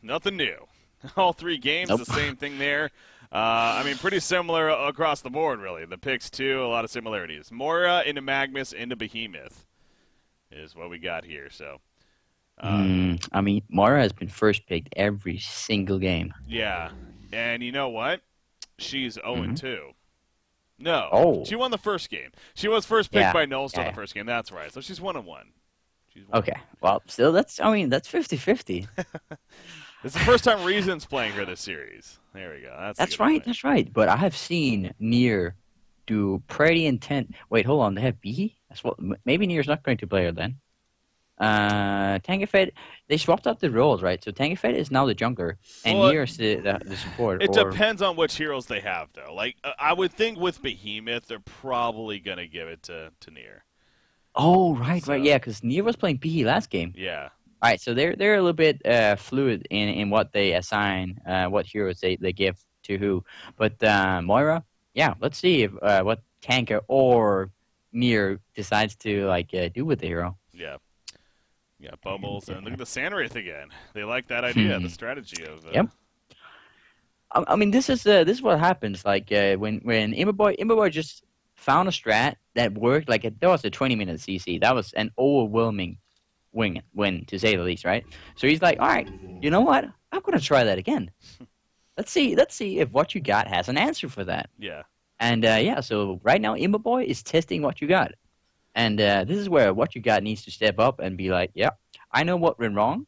Nothing new. All 3 games, Nope. the same thing there. I mean, pretty similar across the board, really. The picks, too, a lot of similarities. Moira into Magnus into Behemoth is what we got here. So, I mean, Mara has been first picked every single game. yeah. And you know what? She's Hmm 0-2. No, Oh, she won the first game. She was first picked yeah, by Null yeah, the yeah. first game. That's right. So she's 1-1. She's 1-1. Okay. Well, still, that's 50-50. It's the first time Reason's playing her this series. There we go. That's a That's good right. point. That's right. But I have seen Nier do pretty intense. Wait, hold on. They have B. That's what. Maybe Nier's not going to play her then. Tangafed, they swapped out the roles, right? So Tangafed is now the jungler, and Well, Nier is the support. it Or depends on which heroes they have, though. Like, I would think with Behemoth, they're probably going to give it to Nier. oh, right, So, right, yeah, because Nier was playing B last game. yeah. All right, so they're a little bit fluid in what they assign, what heroes they give to who. But Moira, yeah, let's see if what tanker or Nier decides to do with the hero. Yeah. Yeah, Bubbles. And look at the Sandwraith again. They like that idea, the strategy of... Yep. I mean, this is what happens. Like when Imberboy just found a strat that worked. Like that was a 20-minute CC. That was an overwhelming win to say the least, right? So he's like, all right, you know what? I'm gonna try that again. Let's see if what you got has an answer for that. Yeah. And yeah, so right now Imberboy is testing what you got, and this is where what you got needs to step up and be like, yeah, I know what went wrong.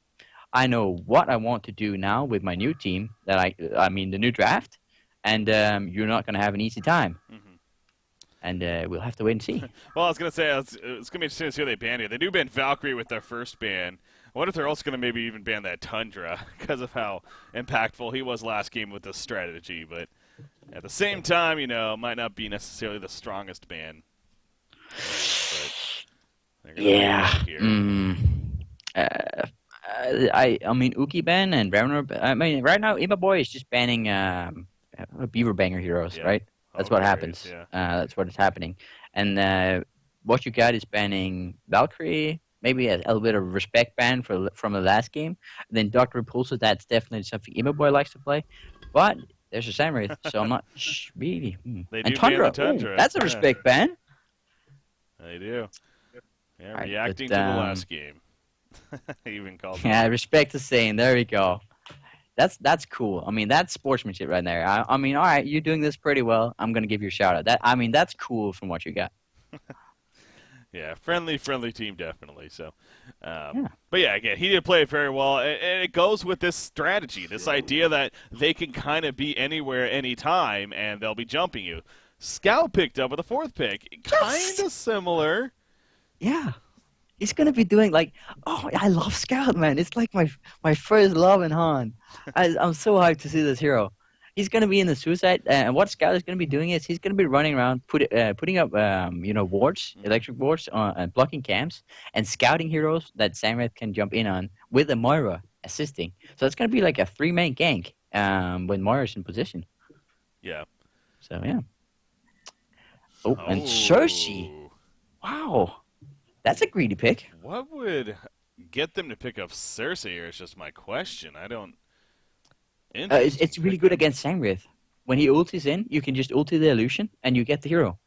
I know what I want to do now with my new team that I mean the new draft, and you're not going to have an easy time, and we'll have to wait and see. Well, I was going to say, it's going to be interesting to see how they ban it. They do ban Valkyrie with their first ban. I wonder if they're also going to maybe even ban that Tundra because of how impactful he was last game with this strategy. But at the same time, you know, it might not be necessarily the strongest ban. But Yeah. here. I mean Uki ban and Browner. I mean right now Imberboy is just banning Beaver Banger heroes, Yeah. right? That's what happens. Yeah. That's what is happening. And what you got is banning Valkyrie, maybe a little bit of respect ban from the last game. And then Doctor Repulsor, that's definitely something Imberboy likes to play. But there's a Samwraith, so I'm not really. They And do ban Tundra, the Tundra. ooh, that's a respect ban. They do. Yeah, Right, reacting but, to the last game. Even called. Yeah, respect the saying. There we go. That's cool. I mean, that's sportsmanship right there. I mean, all right, you're doing this pretty well. I'm gonna give you a shout out. That's cool from what you got. Yeah, friendly team, definitely. So, Yeah. But yeah, again, he did play it very well, and it goes with this strategy, this idea that they can kind of be anywhere, anytime, and they'll be jumping you. Scout picked up with a 4th pick, kind of similar. Yeah. He's gonna be doing I love Scout, man. It's like my first love in Han. I'm so hyped to see this hero. He's gonna be in the suicide, and what Scout is gonna be doing is he's gonna be running around, putting up wards, electric wards, and blocking camps, and scouting heroes that Samwraith can jump in on with a Moira assisting. So it's gonna be like a 3-man gank when Moira's in position. Yeah. So yeah. Oh, and Cersei. Wow. That's a greedy pick. What would get them to pick up Cersei here is just my question. I don't... It's really good against Samwraith. When he ultis in, you can just ulti the illusion, and you get the hero.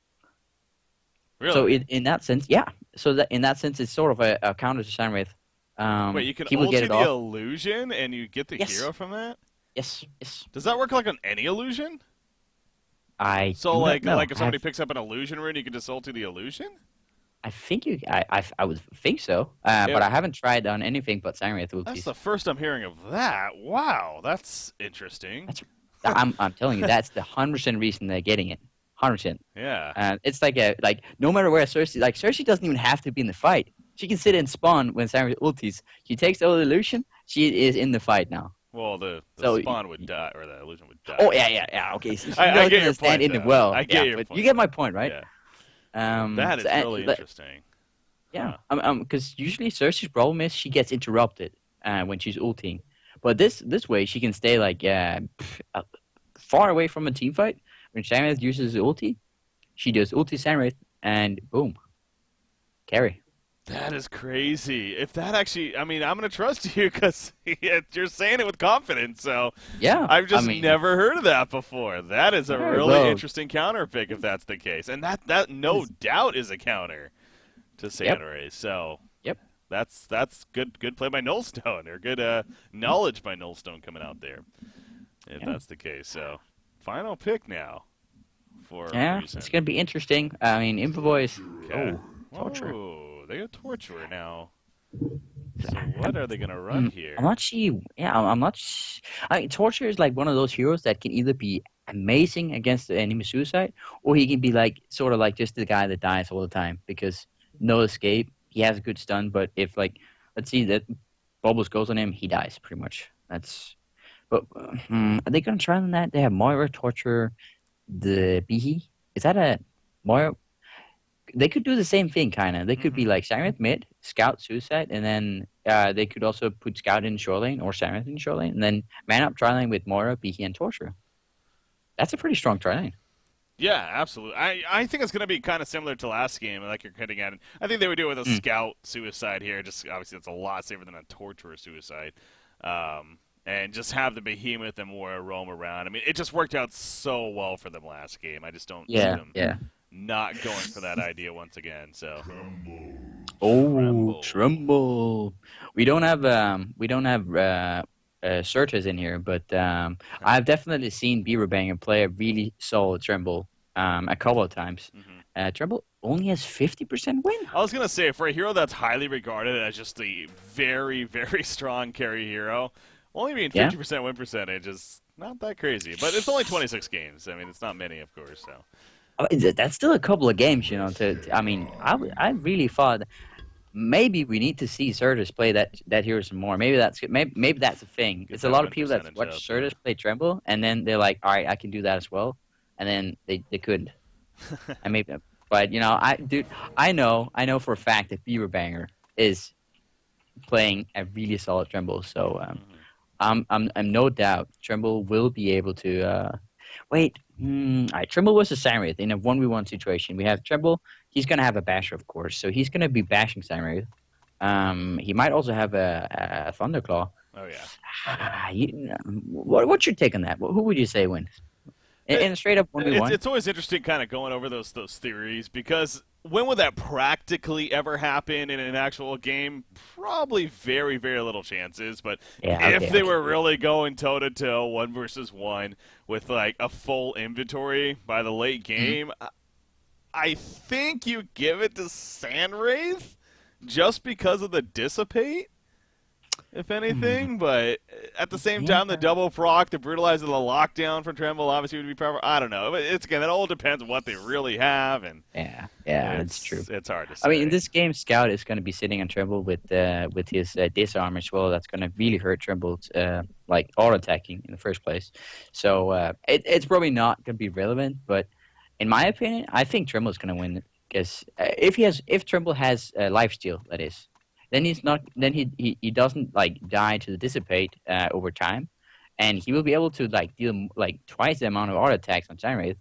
Really? So in that sense, yeah. So that in that sense, it's sort of a counter to Samwraith. Wait, you can he will get ulti it the off. illusion, and you get the Yes. hero from that? Yes. Does that work like on any illusion? I So do like not know. if somebody picks up an illusion rune, you can just ulti the illusion? I think you. I would think so. But I haven't tried on anything but Samwraith ultis. That's the first I'm hearing of that. Wow, that's interesting. I'm telling you, that's the 100% reason they're getting it. 100%. Yeah. It's like no matter where Cersei doesn't even have to be in the fight. She can sit and spawn when Samwraith ultis. She takes the illusion. She is in the fight now. Well, the spawn would die, or the illusion would die. Oh yeah. Okay, so she's I not get gonna your stand point, in the though. well. I get your but point. You get my point, right? Yeah. That is really interesting. Yeah, Huh. because usually Cersei's problem is she gets interrupted when she's ulting, but this way she can stay far away from a team fight. When Samwraith uses the ulti, she does ulti Samwraith and boom, carry. That is crazy. If that actually, I mean, I'm going to trust you because you're saying it with confidence. So Yeah, I've I just mean, never heard of that before. That is a yeah, really well, interesting counter pick if that's the case. And that no it's- doubt is a counter to yep, Sandray. So yep. that's good play by Nullstone, or good knowledge by Nullstone coming out there, if Yeah. that's the case. So final pick now for Yeah, Reason. it's gonna be interesting. I mean, Info Boys. Okay. Oh, torture. Whoa, they got Torturer now. So what are they gonna run Mm, here? I'm not sure. Yeah, I'm not. I mean, Torture is like one of those heroes that can either be amazing against the enemy suicide, or he can be like sort of like just the guy that dies all the time because no escape. He has a good stun, but if like let's see that Bubbles goes on him, he dies pretty much. That's. But are they gonna try on that? They have Moira, Torture, the Behe. Is that a Moira? They could do the same thing, kind of. They could be Hmm. like Sarenth mid, Scout Suicide, and then they could also put Scout in shore lane or Sarenth in shore lane, and then man up tri lane with Moira, Behe, and Torture. That's a pretty strong tri lane. Yeah, absolutely. I think it's going to be kind of similar to last game, like you're hitting at it. I think they would do it with a Mm. scout suicide here. Just obviously, that's a lot safer than a torturer suicide. And just have the behemoth and more roam around. I mean, it just worked out so well for them last game. I just don't see Yeah, them yeah. not going for that idea once again. So Oh, Tremble. Tremble. We don't have Certes in here, but Okay. I've definitely seen Beaver Banger play a really solid Tremble a couple of times. Hmm. Tremble only has 50% win. I was gonna say, for a hero that's highly regarded as just a very, very strong carry hero, only being Yeah. 50% win percentage is not that crazy. But it's only 26 games. I mean, it's not many, of course. So I mean, that's still a couple of games, you know. I mean, I really thought maybe we need to see Certus play that hero some more. Maybe that's a thing. get It's a that lot win of people that percentage watch up. Certus play Tremble, and then they're like, all right, I can do that as well, and then they couldn't. I maybe, but you know, I know for a fact that Beaver Banger is playing a really solid Tremble. So Mhm. I'm no doubt Tremble will be able to. Wait, all right, Tremble was a Samwraith in a 1v1 situation. We have Tremble. He's gonna have a basher, of course, so he's gonna be bashing Samwraith. He might also have a Thunderclaw. Oh yeah. What's your take on that? Who would you say wins in a straight up 1v1? It's always interesting kind of going over those theories, because when would that practically ever happen in an actual game? Probably very, very little chances. But Yeah, if okay, they okay. were really going toe to toe, 1 versus 1, with like a full inventory by the late Mhm. game, I think you give it to Sandwraith just because of the dissipate, if Mhm. anything. But at the same Yeah, time, the double proc, the brutalizer, the lockdown from Tremble obviously would be powerful. I don't know. But it's again, it all depends on what they really have, and yeah, that's true. it's hard to I mean, in say. this game, Scout is going to be sitting on Tremble with his disarm as well. That's going to really hurt Tremble's like auto attacking in the first place. So it's probably not going to be relevant. But in my opinion, I think Tremble's going to win because if Tremble has life steal, that is, then he's not then he doesn't like die to the dissipate over time, and he will be able to like deal like twice the amount of auto attacks on Samurai,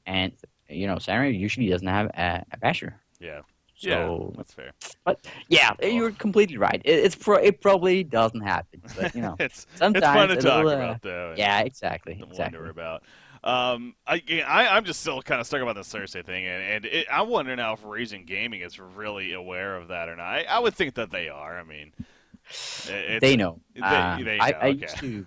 and you know Samurai usually doesn't have a basher. Yeah, yeah, So, that's fair. but yeah, Oh, you're completely right. It probably doesn't happen, but you know, it's fun sometimes to a little. talk about though. And Yeah, exactly, wonder exactly. about. I'm just still kind of stuck about the Cersei thing, and I'm wondering now if Raising Gaming is really aware of that or not. I would think that they are. I mean, it's They know. they know. I Okay. used to.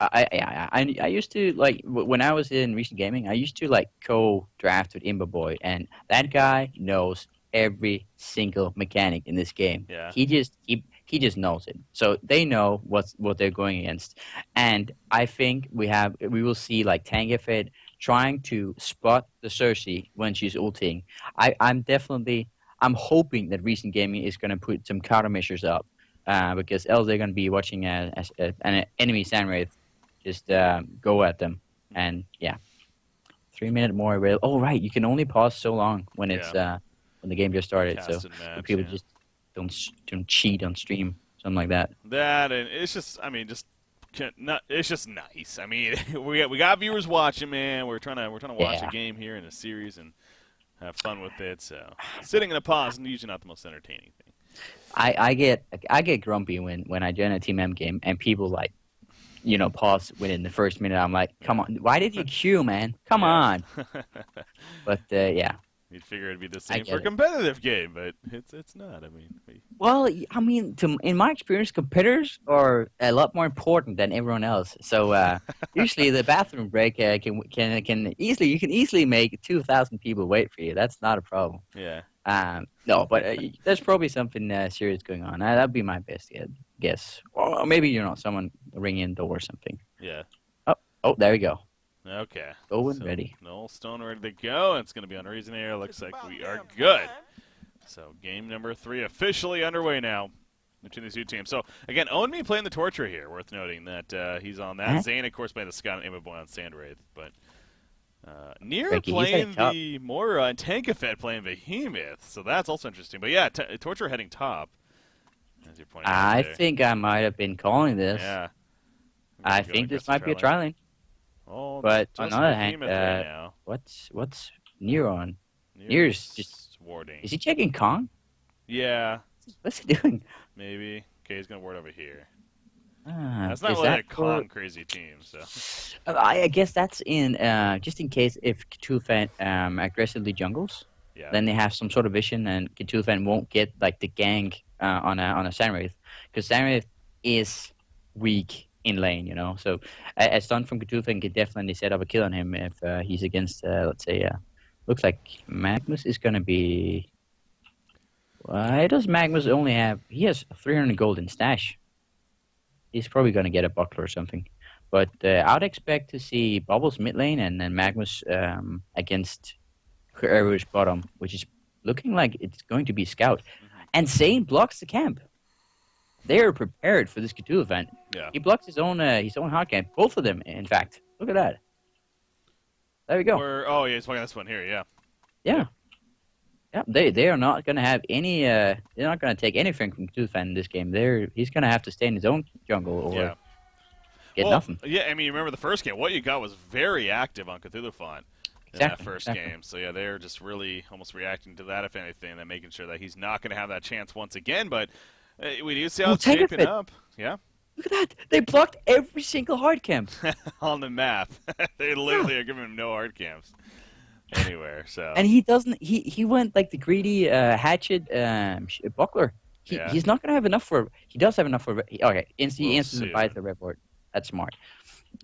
I used to like when I was in recent gaming. I used to like co-draft with Imba Boy, and that guy knows every single mechanic in this game. Yeah. He just knows it. So they know what they're going against, and I think we will see like Tangafed trying to spot the Cersei when she's ulting. I'm hoping that recent gaming is going to put some countermeasures up, because else they're going to be watching an enemy Sandwraith just go at them. And yeah, 3 minute more available. Oh right, you can only pause so long when it's Yeah. when the game just started. So Casted when match. people Yeah. just don't cheat on stream, something like that. That, and it's just, I mean, just not. It's just nice. I mean, we got viewers watching, man. We're trying to watch a Yeah. game here in a series and have fun with it. So sitting in a pause is usually not the most entertaining thing. I get grumpy when I join a Team M game and people like, pause within the first minute. I'm like, come on, why did you queue, man? Come on. But yeah, You'd figure it'd be the I same for get a it. competitive game, but it's not. I mean, Well, I mean, in my experience, competitors are a lot more important than everyone else. So usually the bathroom break can easily you can easily make 2,000 people wait for you. That's not a problem. yeah. No, but there's probably something serious going on. That'd be my best guess. Or maybe someone ringing the door or something. Yeah. Oh, there we go. Okay. Going So, ready. Null Stone ready to go. It's going to be on Reason here. Looks like we are good. So game number 3 officially underway now between these two teams. So again, Ownme playing the Torture here. Worth noting that he's on that. Huh? Zane, of course, playing the Scout and Boy on Sandwraith. But Near Ricky, he's playing heading top. the Mora and Tankafet playing Behemoth. So that's also interesting. But yeah, Torture heading top. As you're pointing out I there. think I might have been calling this. Yeah. I think this might be a tri lane. Oh, But just on the other hand, Behemoth right now. what's Near on? Near's just warding. Is he checking Kong? Yeah, What's he doing? maybe. Okay, he's gonna ward over here. Ah, That's not is really that a Kong crazy team, so. I guess that's in just in case if Cthulhu aggressively jungles, Yeah. then they have some sort of vision, and Cthulhu won't get like the gank on a Sandwraith, because Sandwraith is weak in lane, So a stun from Cthulhu can definitely set up a kill on him if he's against, let's say, looks like Magnus is gonna be. Why does Magnus only have? He has 300 gold in stash. He's probably gonna get a buckler or something. But I'd expect to see Bubbles mid lane and then Magnus against whoever's bottom, which is looking like it's going to be Scout. And Zane blocks the camp. They're prepared for this Cthulhu event. Yeah. He blocks his own hard camp. Both of them, in fact. Look at that. There we go. Oh, yeah, he's playing this one here, yeah. Yeah. Yeah, they are not going to have any. They're not going to take anything from Cthulhu in this game. He's going to have to stay in his own jungle or get nothing. Yeah, I mean, remember the first game. What you got was very active on Cthulhu in that first game. So, yeah, they're just really almost reacting to that, if anything, and making sure that he's not going to have that chance once again. But we do see how it's shaping up. Yeah. Look at that. They blocked every single hard camp. On the map. They literally are giving him no hard camps anywhere. So. And he doesn't. He went like the greedy hatchet buckler. He's not going to have enough for. He does have enough for. Okay, he instantly buys the red board. That's smart.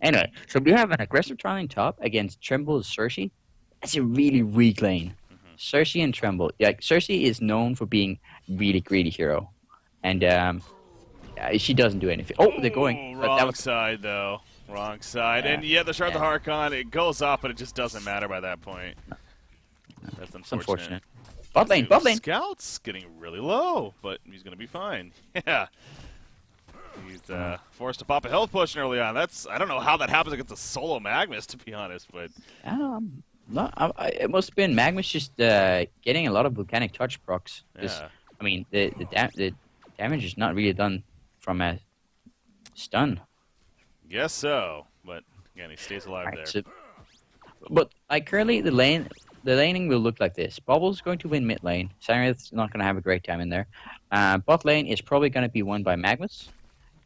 Anyway, so we have an aggressive trialing top against Tremble's Cersei. That's a really weak lane. Cersei and Tremble. Like Cersei is known for being really greedy hero, and she doesn't do anything. Oh, they're going. Wrong side, though. Wrong side. Yeah. And, yeah, the Shard of the Harkon, it goes off, but it just doesn't matter by that point. That's unfortunate. Bot lane, bot lane. Scout's getting really low, but he's going to be fine. Yeah. He's forced to pop a health potion early on. I don't know how that happens against a solo Magnus, to be honest, but... It must have been Magnus just getting a lot of volcanic touch procs. Yeah. I mean, the damage is not really done from a stun. Guess so, but again, he stays alive there. So, but currently the laning will look like this. Bubble's going to win mid lane. Sandwraith's not going to have a great time in there. Bot lane is probably going to be won by Magnus,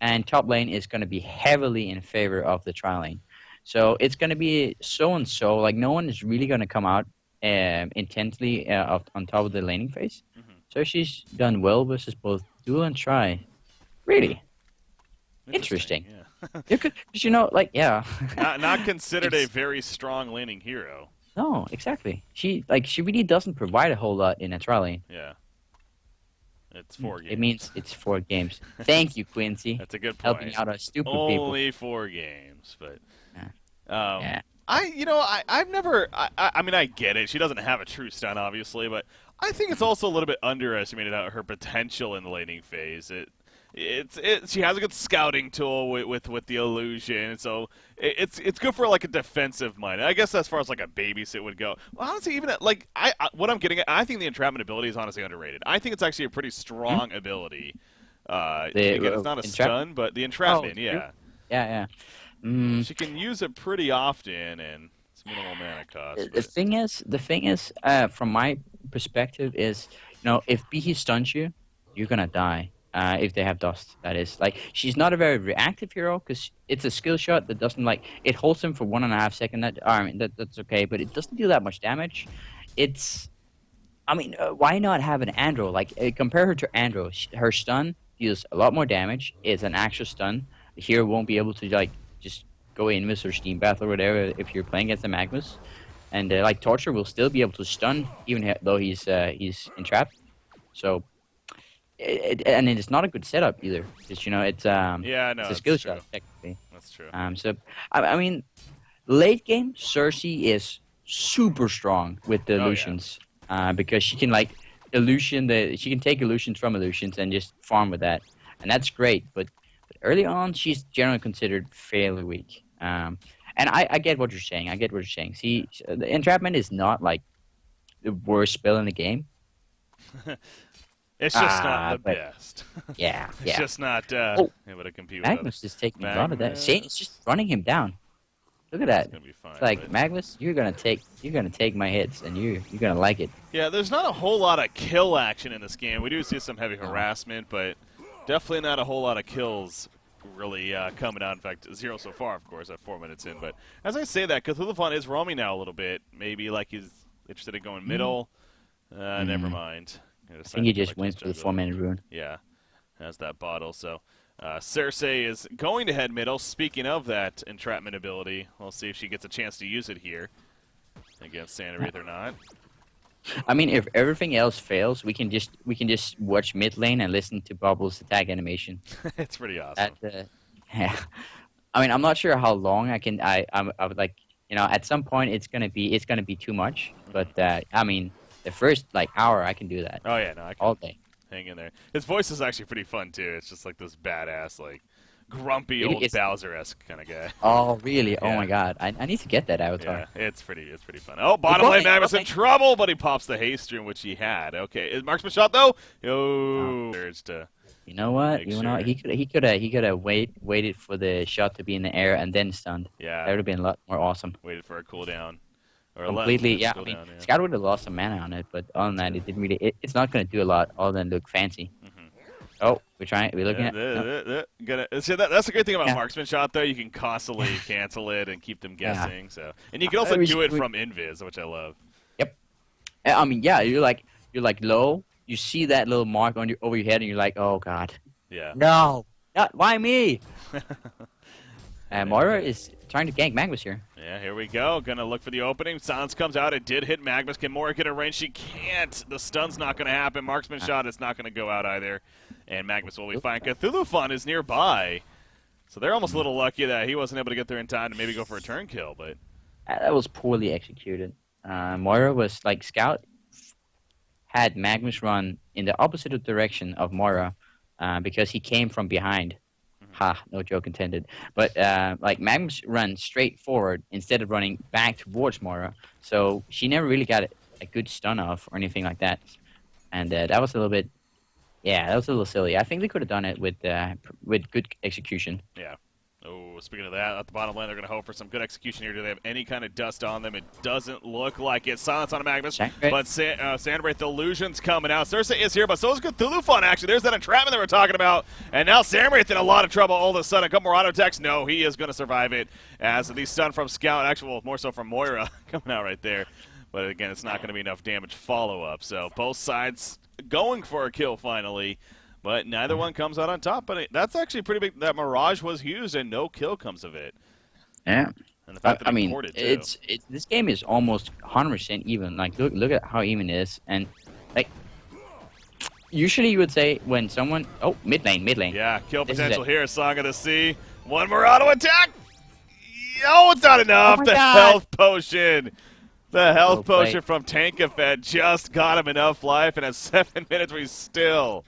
and top lane is going to be heavily in favor of the tri lane. So it's going to be so and so. Like no one is really going to come out intensely on top of the laning phase. So she's done well versus both dual and tri. Really interesting. Yeah. not considered a very strong laning hero. No, exactly. She really doesn't provide a whole lot in a tri lane. Yeah. It's 4 games. It means it's 4 games. Thank you, Quincy. That's a good point. Helping out our stupid people. Only 4 games, but Yeah. I've never. I mean, I get it. She doesn't have a true stun, obviously, but I think it's also a little bit underestimated her potential in the laning phase. She has a good scouting tool with the illusion, so it's good for like a defensive mind. I guess as far as like a babysit would go. Well, honestly, even what I'm getting at, I think the entrapment ability is honestly underrated. I think it's actually a pretty strong ability. Again, it's not a stun, but the entrapment, yeah. Yeah. She can use it pretty often, and it's minimal mana cost. The thing is, from my perspective, is if he stuns you, you're gonna die. If they have dust, that is. Like, she's not a very reactive hero because it's a skill shot that doesn't like it holds him for 1.5 seconds. I mean, that's okay, but it doesn't do that much damage. It's, I mean, why not have an Andro? Like, compare her to Andro. Her stun deals a lot more damage. It's an actual stun. The hero won't be able to like just go Invis or Steam Bath or whatever if you're playing against the Magnus. And like Torture will still be able to stun even though he's entrapped. So. And it's not a good setup either, because it's Yeah, no, it's a that's skill true. shot technically. That's true. So I mean, late game Cersei is super strong with the Oh, yeah. illusions, because she can like she can take illusions from illusions and just farm with that, and that's great. But early on, she's generally considered fairly weak. And I get what you're saying. I get what you're saying. See, the entrapment is not like the worst spell in the game. It's just not the but- best. Yeah, It's yeah. just not Oh, able to compete with Magnus is taking a lot of that. Magnus. Shane is just running him down. Look at It's that. gonna be fine. It's like, but- Magnus, you're gonna take my hits, and you're gonna like it. Yeah, there's not a whole lot of kill action in this game. We do see some heavy harassment, but definitely not a whole lot of kills really coming out. In fact, 0 so far, of course, at 4 minutes in. But as I say that, Cthulhu is roaming now a little bit. Maybe like he's interested in going middle. Never mind. I think he just went for the 4-minute rune. Yeah, has that bottle. So Cersei is going to head middle. Speaking of that entrapment ability, we'll see if she gets a chance to use it here against Santa Wraith or not. I mean, if everything else fails, we can just watch mid lane and listen to Bubble's attack animation. It's pretty awesome. Yeah. I mean, I'm not sure how long I can. I would like, at some point it's gonna be too much. But I mean, the first like hour I can do that Oh yeah, no, I can all day. hang in there. His voice is actually pretty fun too. It's just like this badass, like grumpy Really? old Bowser-esque kind of guy. Oh really? Oh Yeah. my god! I need to get that avatar. Yeah, it's pretty fun. Oh, bottom going, lane Magnus in okay. trouble, but he pops the haste stream, which he had. Okay, is Marksman shot though? Yo, urge to. You know what? Make You know, sure. he could have waited for the shot to be in the air and then stunned. That Yeah, would have been a lot more awesome. waited for a cooldown. Or Completely, less yeah. I mean, Scout would have lost some mana on it, but other than that, it didn't really. It's not going to do a lot other than look fancy. Mhm. Oh, we're looking at. No. See, that's the great thing about Yeah. Marksman shot, though. You can constantly cancel it and keep them Yeah. guessing. So, and you can also we do it should- from invis, which I love. I mean, yeah, you're like low. You see that little mark on over your head, and you're like, oh god, Yeah. no, why me? Moira is trying to gank Magnus here. Yeah, here we go. Gonna look for the opening. Silence comes out. It did hit Magnus. Can Moira get a range? She can't. The stun's not gonna happen. Marksman shot is not gonna go out either. And Magnus will be fine. Cthulhu is nearby. So they're almost a little lucky that he wasn't able to get there in time to maybe go for a turn kill, but That was poorly executed. Moira was like Scout had Magnus run in the opposite direction of Moira because he came from behind. Ha, no joke intended. But like Magnus ran straight forward instead of running back towards Moira, so she never really got a good stun off or anything like that. And that was a little bit, yeah, that was a little silly. I think they could have done it with good execution. yeah. Oh, speaking of that, at the bottom lane, they're going to hope for some good execution here. Do they have any kind of dust on them? It doesn't look like it. Silence on a Magnus, Sandwraith. but Sandwraith Illusion's coming out. Cersei is here, but so is Cthulhu actually. There's that entrapment that we're talking about. And now Sandwraith in a lot of trouble all of a sudden. A couple more auto attacks. No, he is going to survive it as the stun from Scout, actually, well, more so from Moira coming out right there. But again, it's not going to be enough damage follow-up. So both sides going for a kill finally. But neither one comes out on top. But that's actually pretty big. That Mirage was used, and no kill comes of it. Yeah. And the fact that I he mean, ported, too. it's this game is almost 100% even. Like, look at how even it is, and like, usually you would say when someone, mid lane, Yeah, kill This is potential it. here. Song of the Sea. One more auto attack. Oh, it's not enough. my The God. health potion. The health Well played. potion from Tankafed just got him enough life, and at 7 minutes we still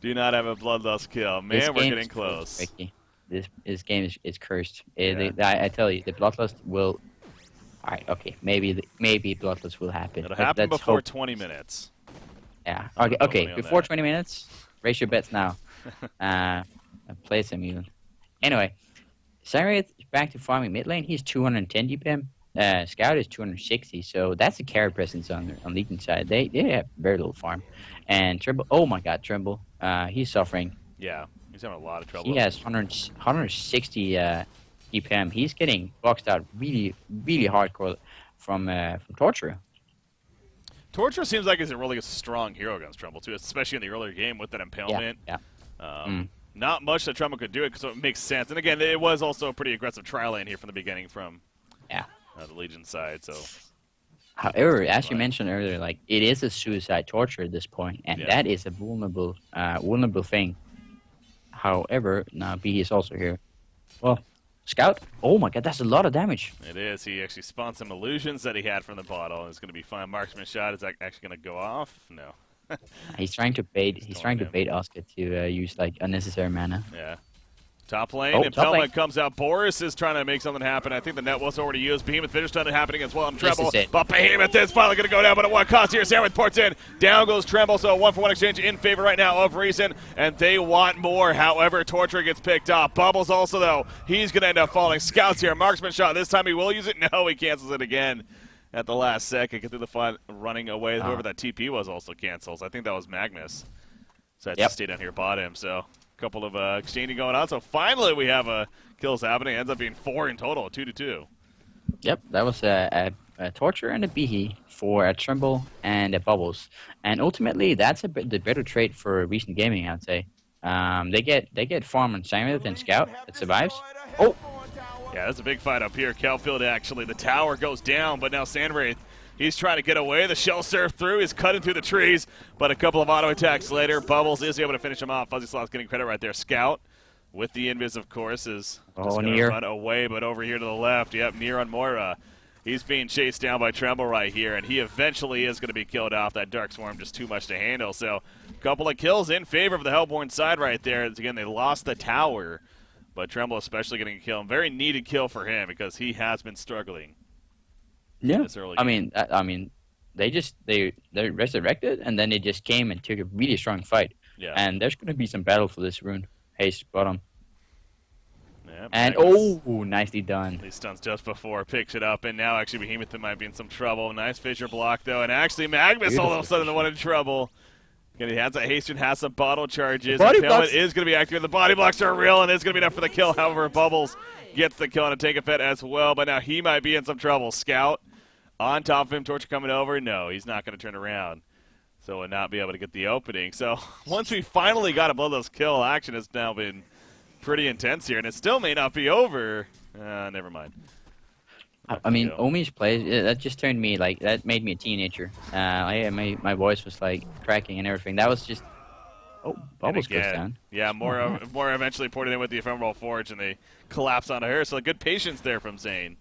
do not have a bloodlust kill. This Man, we're game getting is close. cursed, Ricky. This game is cursed. Yeah. I tell you, the bloodlust will. All right, okay, maybe bloodlust will happen. It'll but happen let's before hope- 20 minutes. Yeah. Put Okay. money Okay. on Before that. 20 minutes, raise your bets now. Place him even. Anyway, Sandwraith is back to farming mid lane. He's 210 DPM. Scout is 260, so that's a carry presence on Legion side. They have very little farm, and Trimble. Oh my God, Trimble. He's suffering. Yeah, he's having a lot of He trouble. has 160 EPM. He's getting boxed out really, really hardcore from Torture. Torture seems like he's a really strong hero against Tremble, too, especially in the earlier game with that impalement. Yeah. Not much that Tremble could do it, so it makes sense. And again, it was also a pretty aggressive trial lane here from the beginning from the Legion side. So, however, as you mentioned earlier, like it is a suicide torture at this point, and that is a vulnerable thing. However, now B is also here. Well, Scout. Oh my God, that's a lot of damage. it is. He actually spawned some illusions that he had from the bottle, and it's going to be fine. Marksman shot is actually going to go off. No. He's trying to bait. He's trying to bait Oscar to use like unnecessary mana. Yeah. Top lane, top Impalement lane. comes out. Boris is trying to make something happen. I think the net was already used. Behemoth finished on it happening as well. I'm Tremble, but Behemoth is finally going to go down, but at what cost here? Sandwich ports in. Down goes Tremble, so 1-for-1 exchange in favor right now of Reason, and they want more. However, Torture gets picked up. Bubbles also, though, he's going to end up falling. Scouts here, Marksman shot. This time he will use it. No, he cancels it again at the last second. Get through the fun running away. Whoever that TP was also cancels. I think that was Magnus. So I had to stay down here bottom, so couple of exchanging going on. So finally we have kills happening. Ends up being 4 in total, 2-2. Yep, that was a Torture and a Behe for a Tremble and a Bubbles. And ultimately, that's the better trait for recent gaming, I'd say. They get farm on Samuel and Scout. It survives. Oh! Yeah, that's a big fight up here. Kelfield actually. The tower goes down, but now Sandwraith, he's trying to get away. The shell surf through. He's cutting through the trees, but a couple of auto attacks later, Bubbles is able to finish him off. Fuzzy Sloth's getting credit right there. Scout with the invis, of course, is just going to run away, but over here to the left, yep, Nier on Moira. He's being chased down by Tremble right here, and he eventually is going to be killed off. That Dark Swarm just too much to handle. So a couple of kills in favor of the Hellborn side right there. Again, they lost the tower, but Tremble especially getting a kill. Very needed kill for him because he has been struggling. Yeah, I mean, they resurrected, and then they just came and took a really strong fight. Yeah. And there's going to be some battle for this rune. Haste, bottom. Yeah, and, nicely done. He stuns just before, picks it up, and now actually Behemoth might be in some trouble. Nice fissure block, though, and actually Magnus all of a sudden the one in trouble. Again, he has a haste and has some bottle charges. Impalement is going to be active. The body blocks are real, and it's going to be enough for the kill. However, Bubbles gets the kill on a take effect as well, but now he might be in some trouble. Scout on top of him, Torture coming over. No, he's not going to turn around, so will not be able to get the opening. So once we finally got a Bloodlust kill, action has now been pretty intense here, and it still may not be over. Never mind. I mean, Omi's plays, that just turned me, like, that made me a teenager. My voice was, like, cracking and everything. That was just... Oh, Bubbles goes down. Yeah, more eventually ported in with the Ephemeral Forge, and they collapse onto her. So good patience there from Zane.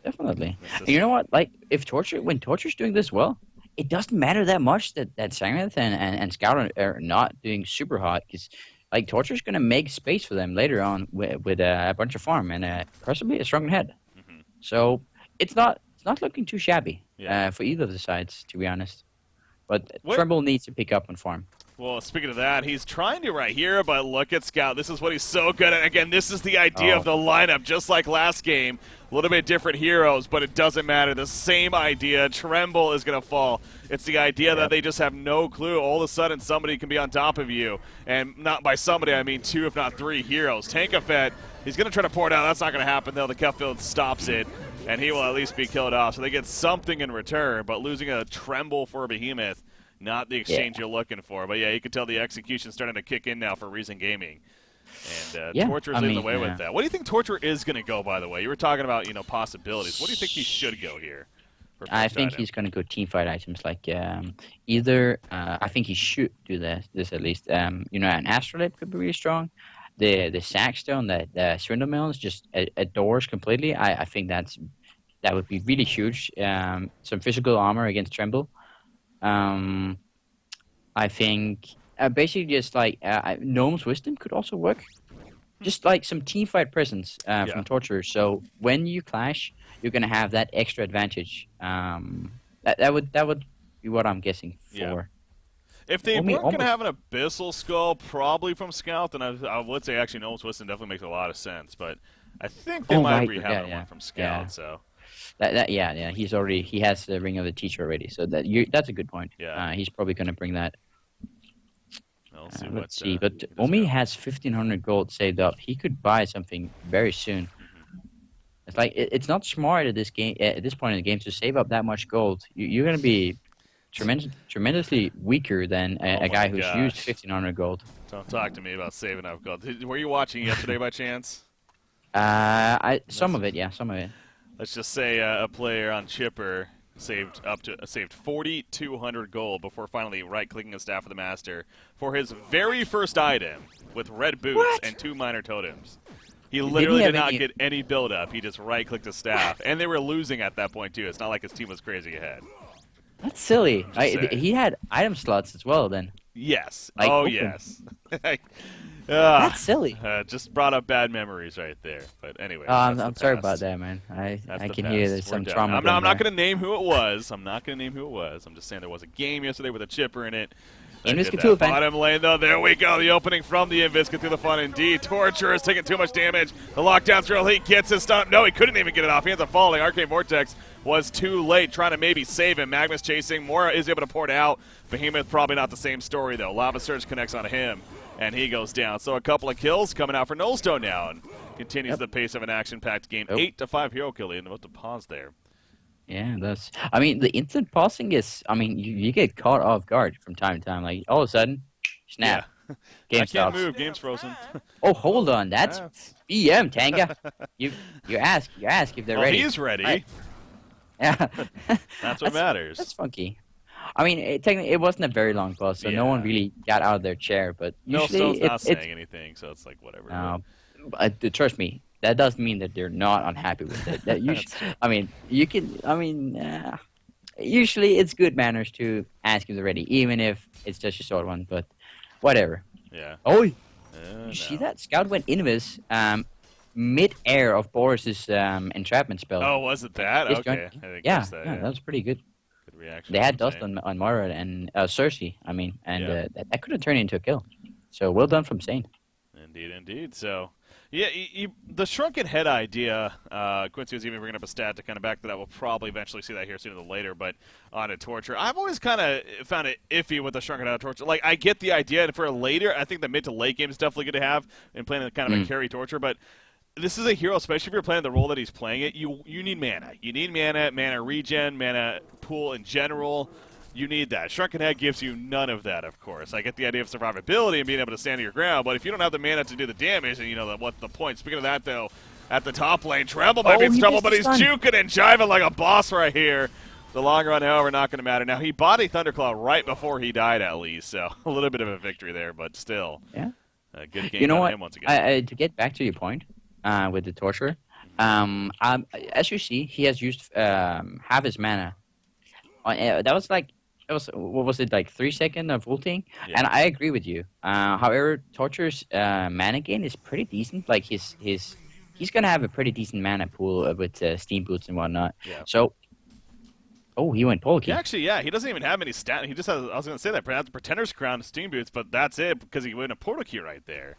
Definitely. And you know what? Like, when Torture's doing this well, it doesn't matter that much that Samuel and Scout are not doing super hot, because like Torture's going to make space for them later on with a bunch of farm and possibly a strong head. Mm-hmm. So it's not looking too shabby for either of the sides, to be honest. But Tremble needs to pick up on farm. Well, speaking of that, he's trying to right here, but look at Scout. This is what he's so good at. Again, this is the idea of the lineup, just like last game. A little bit different heroes, but it doesn't matter. The same idea. Tremble is going to fall. It's the idea that they just have no clue. All of a sudden, somebody can be on top of you. And not by somebody, I mean 2, if not 3 heroes. Tankafet, he's going to try to pour it out. That's not going to happen, though. The Kelfield stops it, and he will at least be killed off. So they get something in return, but losing a Tremble for a Behemoth, not the exchange you're looking for. But, yeah, you can tell the execution's starting to kick in now for Reason Gaming. And Torture's leading the way with that. What do you think Torture is going to go, by the way? You were talking about, possibilities. What do you think he should go here? I think he's going to go teamfight items like either I think he should do this at least. An Astrolabe could be really strong. The Sackstone that Swindlemills just adores completely. I think that would be really huge. Some physical armor against Tremble. I think basically just like Gnome's Wisdom could also work. Just like some teamfight presence from Torture. So when you clash, you're gonna have that extra advantage. That would be what I'm guessing for. Yeah. If they weren't gonna have an Abyssal Skull, probably from Scout, then I would say actually Gnome's Wisdom definitely makes a lot of sense. But I think they might be having one from Scout. Yeah. So Yeah. He has the ring of the teacher already. So that's a good point. Yeah. He's probably gonna bring that. We'll see Let's see. he But does Omi go. has 1,500 gold saved up. He could buy something very soon. It's like it's not smart at this point in the game to save up that much gold. You're gonna be tremendously weaker than Oh a guy my who's used gosh. 1,500 gold. Don't talk to me about saving up gold. Were you watching yesterday by chance? Some of it, yeah, some of it. Let's just say a player on Chipper saved 4,200 gold before finally right-clicking his staff of the master for his very first item with red boots What? and 2 minor totems. He Did he literally have did not any- get any build-up. He just right-clicked his staff, and they were losing at that point too. It's not like his team was crazy ahead. That's silly. saying. He had item slots as well. Then Yes. Like, oh open. yes. that's silly. Just brought up bad memories right there. But anyway, I'm sorry about that, man. I can hear there's some trauma. I'm not going to name who it was. I'm just saying there was a game yesterday with a chipper in it. Invis That Cthulhu fan. bottom lane, though. There we go. The opening from the Invis Cthulhu fan, indeed. Torture is taking too much damage. The lockdown thrill. He gets his stun. No, he couldn't even get it off. He ends up falling. Arcane Vortex was too late, trying to maybe save him. Magnus chasing. Mora is able to pour it out. Behemoth probably not the same story, though. Lava Surge connects on him, and he goes down. So a couple of kills coming out for Nullstone now, and continues the pace of an action-packed game. 8-5 hero kill. And about to pause there. Yeah, that's. I mean, the instant pausing is. I mean, you get caught off guard from time to time. Like all of a sudden, snap. Yeah. Game I can't stops. move. Game's frozen. Oh, hold on. That's BM Tanga. you ask if they're Well, ready. he's ready. Right. Yeah. That's what matters. That's funky. I mean, technically, it wasn't a very long pause, so no one really got out of their chair. But usually, Nullstone's not saying anything, so it's like whatever. No, trust me, that doesn't mean that they're not unhappy with it. That I mean, you can. I mean, usually it's good manners to ask if they're ready, even if it's just a short one. But whatever. Yeah. Oh, you see that? Scout went invis mid-air of Boris's entrapment spell. Oh, was it that? Just Okay. joined- I think Yeah, that's that, that was pretty good. Good reaction. They had I'd dust say. on Mara and Cersei. I mean, and Yeah. that could have turned into a kill. So well done from Zane. Indeed. So, yeah, the shrunken head idea, Quincy was even bringing up a stat to kind of back to that. We'll probably eventually see that here sooner than later, but on a Torture. I've always kind of found it iffy with the shrunken head Torture. Like, I get the idea, and for later, I think the mid to late game is definitely good to have in playing kind of a carry Torture, but this is a hero, especially if you're playing the role that he's playing it, you need mana. You need mana regen, mana pool in general. You need that. Shrunken Head gives you none of that, of course. I get the idea of survivability and being able to stand your ground, but if you don't have the mana to do the damage, then you know what's the point. Speaking of that, though, at the top lane, Tremble might be in trouble, but he's juking and jiving like a boss right here. The long run, however, not going to matter. Now, he bought a Thunderclaw right before he died, at least, so a little bit of a victory there, but still. Yeah. A good game You know on what? him once again. To get back to your point with the Torturer, as you see, he has used half his mana. That was like, what was it, like 3 seconds of ulting? Yeah. And I agree with you. However, Torture's mana gain is pretty decent. Like he's gonna have a pretty decent mana pool with steam boots and whatnot. Yeah. So, he went Polky. He doesn't even have any stat. He just has, I was going to say that, perhaps Pretender's Crown, Steam Boots, but that's it because he went a Portal Key right there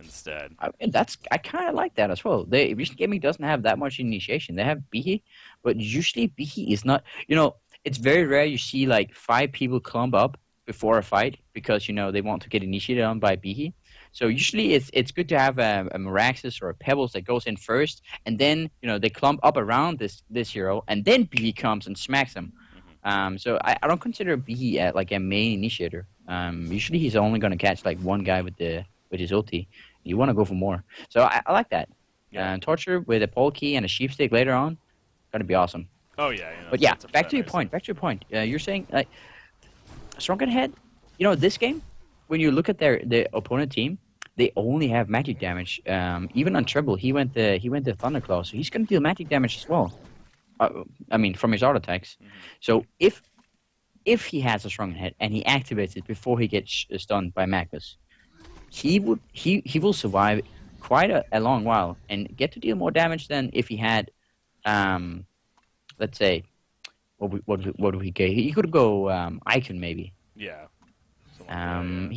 instead. I kind of like that as well. Recent Gaming doesn't have that much initiation. They have Bihi, but usually Bihi is not. It's very rare you see like 5 people clump up before a fight because they want to get initiated on by Bihi. So usually it's good to have a Meraxis or a Pebbles that goes in first, and then they clump up around this hero, and then Bihi comes and smacks them. So I don't consider Bihi like a main initiator. Usually he's only going to catch like one guy with his ulti. You want to go for more. So I like that. Yeah. Torture with a pole key and a sheep stick later on, going to be awesome. Oh yeah. But yeah, back to your point. You're saying like Shrunken Head. This game, when you look at the opponent team, they only have magic damage. Even on Treble, he went the Thunderclaw, so he's going to deal magic damage as well. From his auto attacks. So if he has a Shrunken Head and he activates it before he gets stunned by Magnus, he will survive quite a long while and get to deal more damage than if he had. Let's say, what would he get? He could go Icon maybe. Yeah. I don't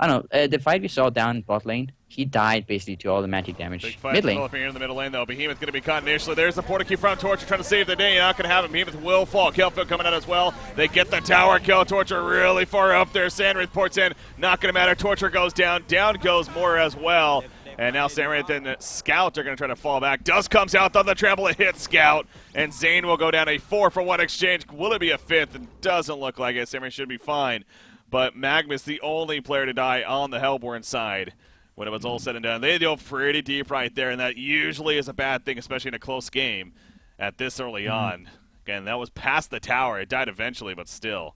know. The fight we saw down bot lane, he died basically to all the magic damage. Big fight Mid lane. developing here in the middle lane, though. Behemoth going to be caught initially. There's the Portakey front. Torture trying to save the day. Not going to have it. Behemoth will fall. Killfield coming out as well. They get the tower kill. Torture really far up there. Sandwraith ports in. Not going to matter. Torture goes down. Down goes Moira as well. And now Sandwraith and Scout are going to try to fall back. Dust comes out on the trample. It hits Scout. And Zane will go down a 4-for-1 exchange. Will it be a 5th? It doesn't look like it. Sandwraith should be fine. But Magnus, the only player to die on the Hellborn side. When it was all said and done, they go pretty deep right there, and that usually is a bad thing, especially in a close game at this early on. Again, that was past the tower. It died eventually, but still.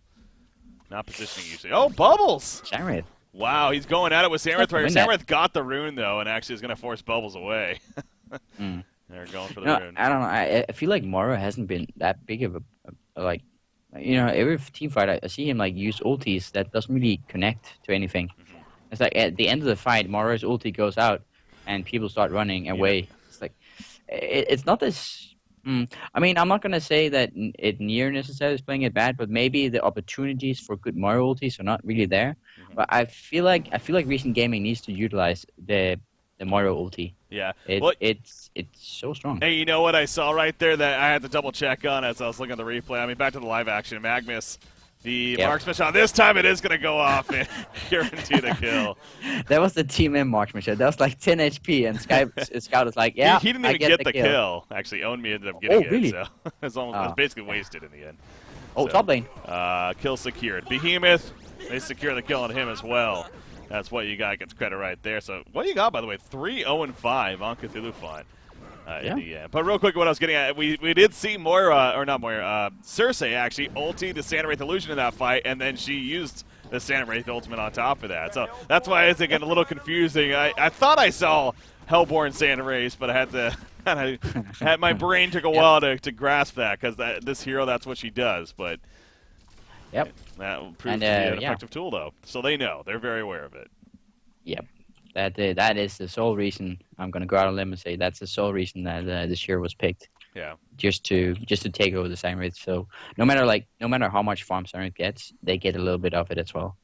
Not positioning usually. Oh, Bubbles! Sandwraith. Wow, he's going at it with Sandwraith right here. That. Sandwraith got the rune, though, and actually is going to force Bubbles away. They're going for the rune. I don't know. I feel like Moira hasn't been that big of a like, every team fight I see him like use ultis that doesn't really connect to anything. It's like at the end of the fight, Moira's ulti goes out, and people start running away. It's like, it's not this. I mean, I'm not gonna say that it near necessarily is playing it bad, but maybe the opportunities for good Moira ultis are not really there. But I feel like recent gaming needs to utilize the Moira ulti. Yeah, it's so strong. Hey, you know what I saw right there that I had to double check on as I was looking at the replay? I mean, back to the live action. Magnus. The marksman shot. This time it is going to go off and guarantee the kill. That was the Team M marksman shot. That was like 10 HP, and Scout was like, yeah, he didn't even get the kill. Actually, Onmi ended up getting really? it. So it was basically wasted in the end. Top lane. Kill secured. Behemoth, they secure the kill on him as well. That's what you got. Gets credit right there. So what you got, by the way, 3-0-5 on Cthulhu Font. In the end. But real quick, what I was getting at, we did see Cersei actually ulti the Sandwraith Illusion in that fight, and then she used the Sandwraith Ultimate on top of that. So that's why it's again a little confusing. I thought I saw Hellborn Sandwraith, but I had to my brain took a while to grasp that because this hero, that's what she does. But that proved to be an effective tool, though. So they know. They're very aware of it. Yep. That is the sole reason I'm gonna go out on a limb and say that's the sole reason that this hero was picked. Yeah. Just to take over the Sandwraith. So no matter how much farm Sandwraith gets, they get a little bit of it as well.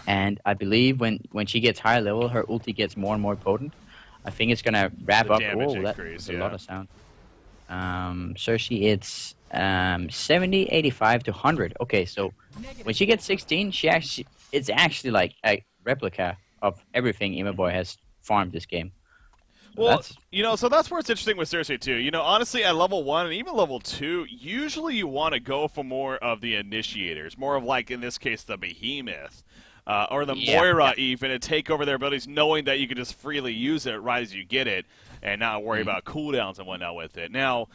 And I believe when she gets higher level, her ulti gets more and more potent. I think it's gonna wrap up. Oh, that's a lot of sound. Cersei, it's 70, 85 to 100. Okay, so when she gets 16, it's actually like a replica of everything Imaboy has farmed this game. So well, so that's where it's interesting with Cersei too. Honestly, at level 1 and even level 2, usually you want to go for more of the initiators, more of like in this case the Behemoth. Or the Moira even, to take over their abilities, knowing that you can just freely use it right as you get it, and not worry about cooldowns and whatnot with it. Now,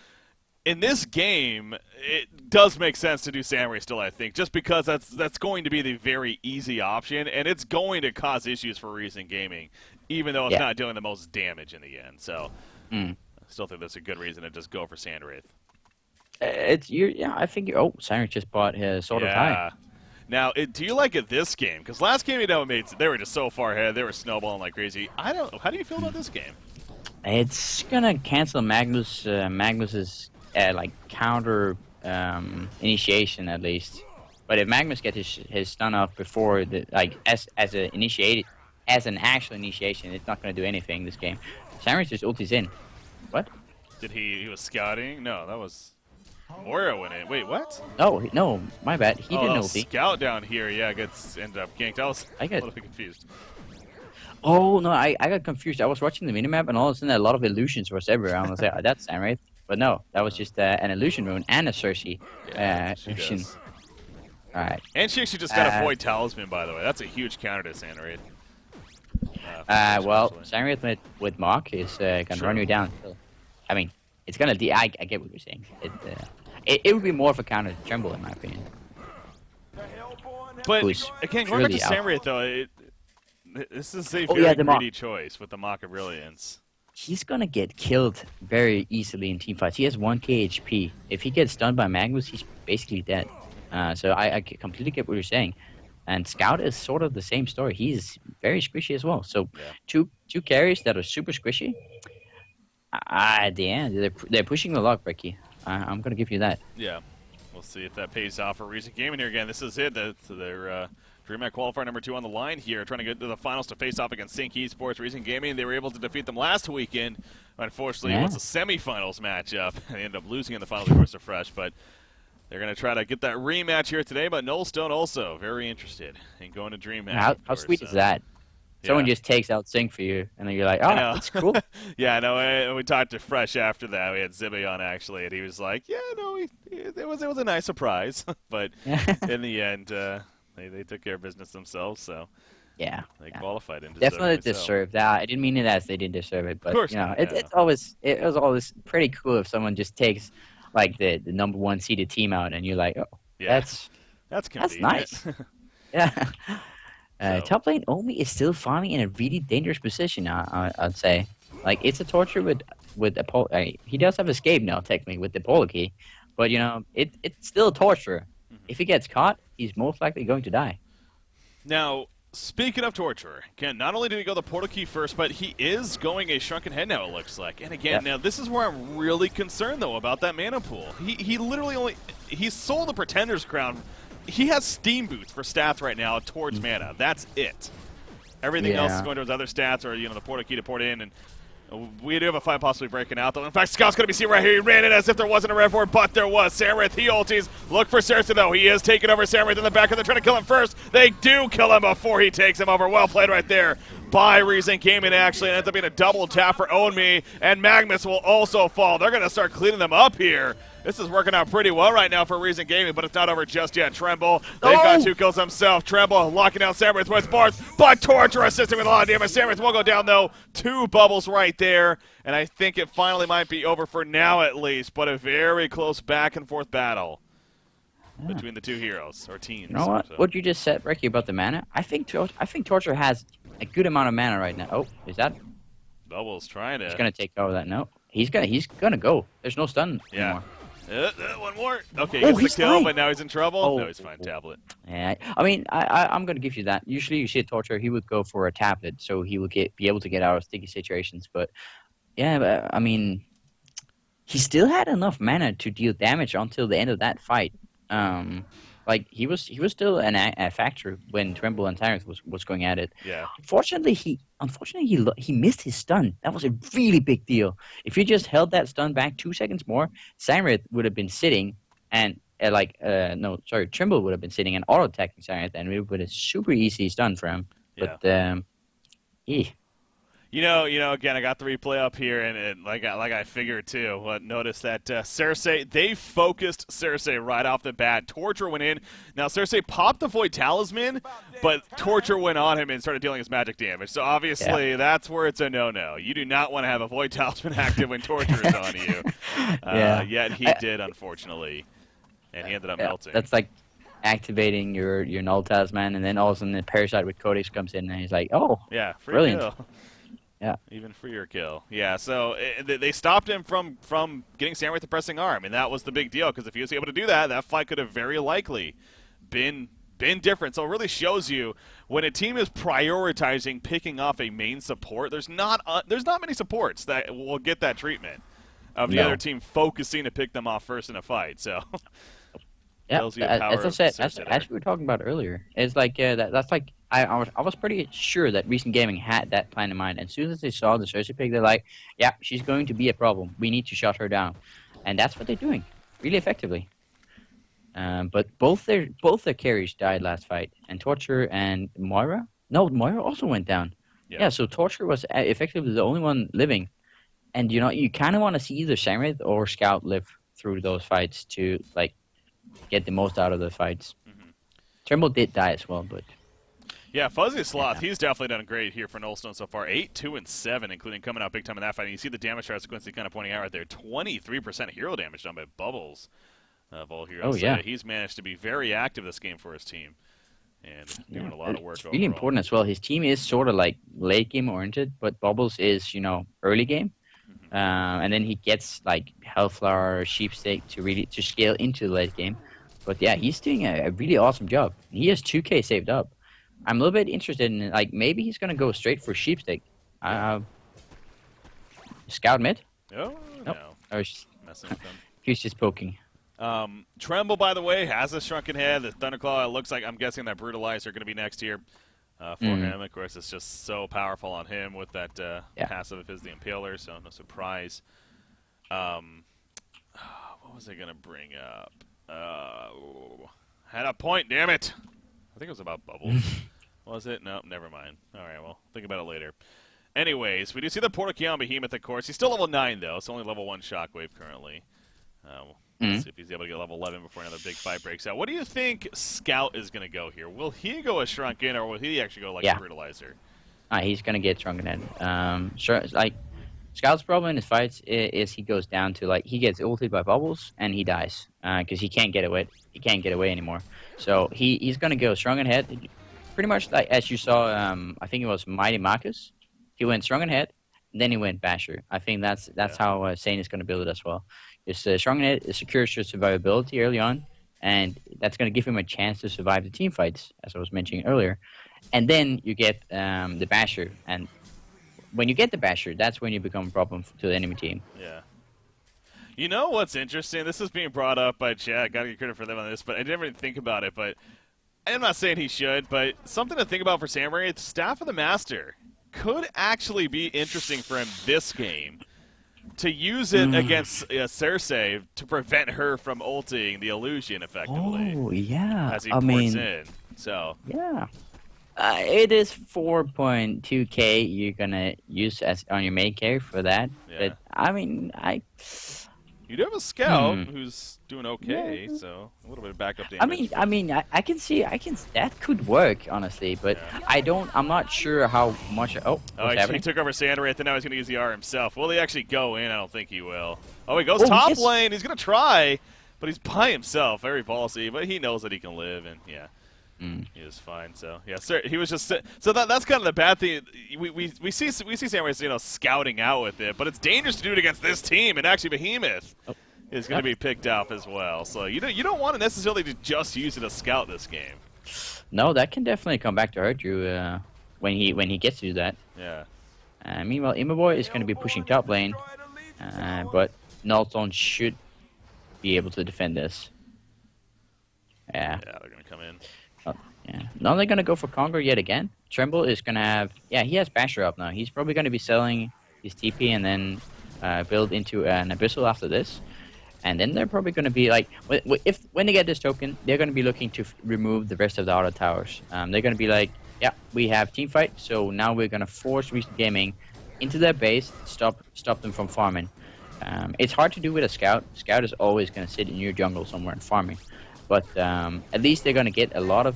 in this game, it does make sense to do Samurai still, I think, just because that's going to be the very easy option, and it's going to cause issues for recent gaming, even though it's not doing the most damage in the end. So, I still think that's a good reason to just go for Sandwraith. I think. Sandwraith just bought his Sword of Time. Now, do you like it this game? Because last game, they were just so far ahead. They were snowballing like crazy. How do you feel about this game? It's gonna cancel Magnus's counter initiation at least. But if Magnus gets his stun off before as an actual initiation, it's not gonna do anything this game. Samurai just ultis in. What? Did he was scouting? No, that was Moira went in. Wait, what? No, my bad. He didn't ulti. Scout down here, ended up ganked. I got a little bit confused. Oh no, I got confused. I was watching the minimap and all of a sudden a lot of illusions was everywhere. I was like, that's Sandwraith. But no, that was just an illusion rune and a Cersei illusion. Alright. And she actually just got a Void Talisman, by the way. That's a huge counter to Sandwraith. Sandwraith with Mark is gonna run you down. So, I mean, it's gonna. I get what you're saying. It would be more of a counter to Tremble, in my opinion. But again, going back to Sandwraith, though, this is a very greedy choice with the Mock of Brilliance. He's gonna get killed very easily in teamfights. He has 1k HP. If he gets stunned by Magnus, he's basically dead. So I completely get what you're saying. And Scout is sort of the same story. He's very squishy as well. So two carries that are super squishy. At the end, they're pushing the log, Ricky. I'm gonna give you that. Yeah, we'll see if that pays off for recent gaming here again. This is it. They're DreamHack qualifier number 2 on the line here, trying to get to the finals to face off against Sync Esports Reason Gaming. They were able to defeat them last weekend. Unfortunately, it was a semifinals matchup. They ended up losing in the finals, of course, to Fresh, but they're going to try to get that rematch here today. But Null Stone also very interested in going to DreamHack. How sweet is that? Someone just takes out Sync for you, and then you're like, oh, that's cool. Yeah, no, we talked to Fresh after that. We had Zibby on, actually, and he was like, yeah, no, it was a nice surprise. But in the end, they took care of business themselves, so yeah, they qualified into definitely deserved that. I didn't mean it as they didn't deserve it, but of course you know, it was always pretty cool if someone just takes like the number 1 seeded team out, and you're like, oh, yeah, that's convenient. nice. Yeah. Top lane Omi is still farming in a really dangerous position. I'd say, like, it's a torture with Apollo. He does have escape now, technically, with the Apollo key, but you know, it's still a torture. If he gets caught, he's most likely going to die. Now, speaking of torture, Ken, not only did he go the portal key first, but he is going a shrunken head now, it looks like. And again, now this is where I'm really concerned though about that mana pool. He literally he sold the Pretender's Crown. He has Steam Boots for stats right now towards mana. That's it. Everything else is going towards other stats, or you know, the portal key to port in, and we do have a fight possibly breaking out, though. In fact, Scout's going to be seen right here. He ran it as if there wasn't a red for, but there was. Samrith, he ulties. Look for Cersei, though. He is taking over Samrith in the back, and they're trying to kill him first. They do kill him before he takes him over. Well played right there by Reason Gaming, actually. It ends up being a double tap for Own Me, and Magnus will also fall. They're going to start cleaning them up here. This is working out pretty well right now for Reason Gaming, but it's not over just yet. Tremble, they've got 2 kills himself. Tremble locking down Samrith with Barth, but Torture assisting with a lot of damage. Samrith will go down, though. 2 bubbles right there, and I think it finally might be over for now at least, but a very close back-and-forth battle between the 2 heroes, or teams. You know what? So. What you just said, Ricky, about the mana, I think Torture has a good amount of mana right now. Oh, is that? Bubbles trying to. He's going to take over that. No, he's gonna go. There's no stun anymore. One more. Okay, he gets the kill, but now he's in trouble. No, he's fine. Tablet. Yeah, I mean, I'm going to give you that. Usually you see a Torture, he would go for a tablet, so he would be able to get out of sticky situations. But, yeah, I mean, he still had enough mana to deal damage until the end of that fight. Like, he was still a factor when Tremble and Tyrant was going at it. Yeah. Unfortunately, he missed his stun. That was a really big deal. If he just held that stun back 2 seconds more, Samrith would have been sitting and Tremble would have been sitting and auto-attacking Samrith, and it would have been a super easy stun for him. But You know, again, I got the replay up here, and like I figured too. But notice that Cersei, they focused Cersei right off the bat. Torture went in. Now Cersei popped the Void Talisman, but Torture went on him and started dealing his magic damage. So obviously, that's where it's a no-no. You do not want to have a Void Talisman active when Torture is on you. Yet he did, unfortunately, and he ended up melting. That's like activating your Null Talisman, and then all of a sudden the Parasite with Codex comes in, and he's like, oh, yeah, brilliant. Kill. Yeah. Even freer kill. Yeah, so they stopped him from getting Samrith the pressing arm, and that was the big deal, because if he was able to do that, that fight could have very likely been different. So it really shows you when a team is prioritizing picking off a main support, there's not many supports that will get that treatment of the other team focusing to pick them off first in a fight. So yeah, as I said, as we were talking about earlier, it's like that's like I was pretty sure that Recent Gaming had that plan in mind. And as soon as they saw the Cersei pick, they're like, yeah, she's going to be a problem. We need to shut her down, and that's what they're doing, really effectively. But both their carries died last fight, and Torture and Moira. No, Moira also went down. Yeah, so Torture was effectively the only one living, and you kind of want to see either Samrith or Scout live through those fights to like get the most out of the fights. Tremble did die as well, but. Yeah, Fuzzy Sloth, he's definitely done great here for Nullstone so far. 8, 2, and 7, including coming out big time in that fight. And you see the damage sequence kind of pointing out right there. 23% hero damage done by Bubbles of all heroes. Oh, yeah. So he's managed to be very active this game for his team. And doing a lot of work overall. It's really important as well. His team is sort of like late game oriented, but Bubbles is, early game. And then he gets like Hellflower, Sheepstick to scale into the late game. But yeah, he's doing a really awesome job. He has 2K saved up. I'm a little bit interested in, like, maybe he's going to go straight for Sheepstick. Scout mid? Oh, nope. no. I was messing with him. He's just poking. Tremble, by the way, has a shrunken head. The Thunderclaw, it looks like, I'm guessing that Brutalizer are going to be next here for him. Of course, it's just so powerful on him with that passive of his, the Impaler, so no surprise. What was I going to bring up? Had a point, damn it. I think it was about Bubbles. Was it? No, never mind. All right, well, think about it later. Anyways, we do see the Portakion Behemoth, of course. He's still level 9, though. It's only level 1 Shockwave currently. Let's see if he's able to get level 11 before another big fight breaks out. What do you think Scout is going to go here? Will he go a Shrunken, or will he actually go like a Brutalizer? He's going to get Shrunken Head. Sure, like, Scout's problem in his fights is he goes down to, like, he gets ulted by Bubbles, and he dies. Because he can't get away. He can't get away anymore. So he's going to go Shrunken Head. Pretty much like as you saw, I think it was Mighty Marcus. He went Shrunken Head, and then he went Basher. I think that's how Sane is going to build it as well. It's Shrunken Head secures your survivability early on, and that's going to give him a chance to survive the team fights, as I was mentioning earlier. And then you get the Basher, and when you get the Basher, that's when you become a problem to the enemy team. Yeah. You know what's interesting? This is being brought up by Chad. Got to get credit for them on this, but I didn't even think about it. But I'm not saying he should, but something to think about for Samurai, it's Staff of the Master could actually be interesting for him this game. To use it against Cersei to prevent her from ulting the illusion effectively. Oh, yeah. As he ports in. So. Yeah. It is 4.2k you're going to use as on your main character for that. Yeah. But, I mean, You do have a Scout who's doing okay, so a little bit of backup damage. I mean, I can see, that could work, honestly, but I'm not sure how much. Oh, he took over Sandwraith, and now he's going to use the R himself. Will he actually go in? I don't think he will. Oh, he goes top lane. He's going to try, but he's by himself. Very ballsy, but he knows that he can live, and he is fine. So sir, he was just so that's kind of the bad thing. We see Sandwraith, scouting out with it, but it's dangerous to do it against this team, and actually Behemoth is going to be picked off as well. So you don't want to necessarily just use it as scout this game. No, that can definitely come back to hurt you when he gets to do that. Yeah. Meanwhile, Immerboy is going to be pushing top lane, but Nullstone should be able to defend this. Yeah. Yeah, they're going to come in. Yeah. Now they're going to go for Conquer yet again. Tremble is going to have... Yeah, he has Basher up now. He's probably going to be selling his TP and then build into an Abyssal after this. And then they're probably going to be like... When they get this token, they're going to be looking to remove the rest of the auto towers. They're going to be like, yeah, we have team fight, so now we're going to force Recent Gaming into their base, stop them from farming. It's hard to do with a Scout. Scout is always going to sit in your jungle somewhere and farming. But at least they're gonna get a lot of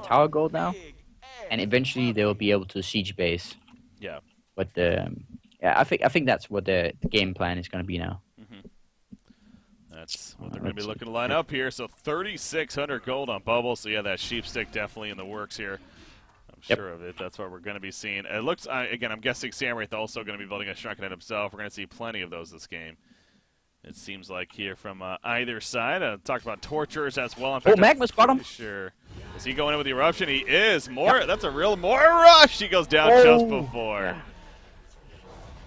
tower gold now, and eventually they will be able to siege base. Yeah. But I think that's what the game plan is gonna be now. That's what they're gonna be looking to line up here. So 3,600 gold on Bubble. So yeah, that sheep stick definitely in the works here. I'm sure of it. That's what we're gonna be seeing. It looks again. I'm guessing Samwraith also gonna be building a Shrunken Head himself. We're gonna see plenty of those this game. It seems like here from either side. Talked about Torturers as well. In fact, Magma's bottom. Sure. Is he going in with the Eruption? He is. More. That's a real more rush. He goes down just before. Yeah.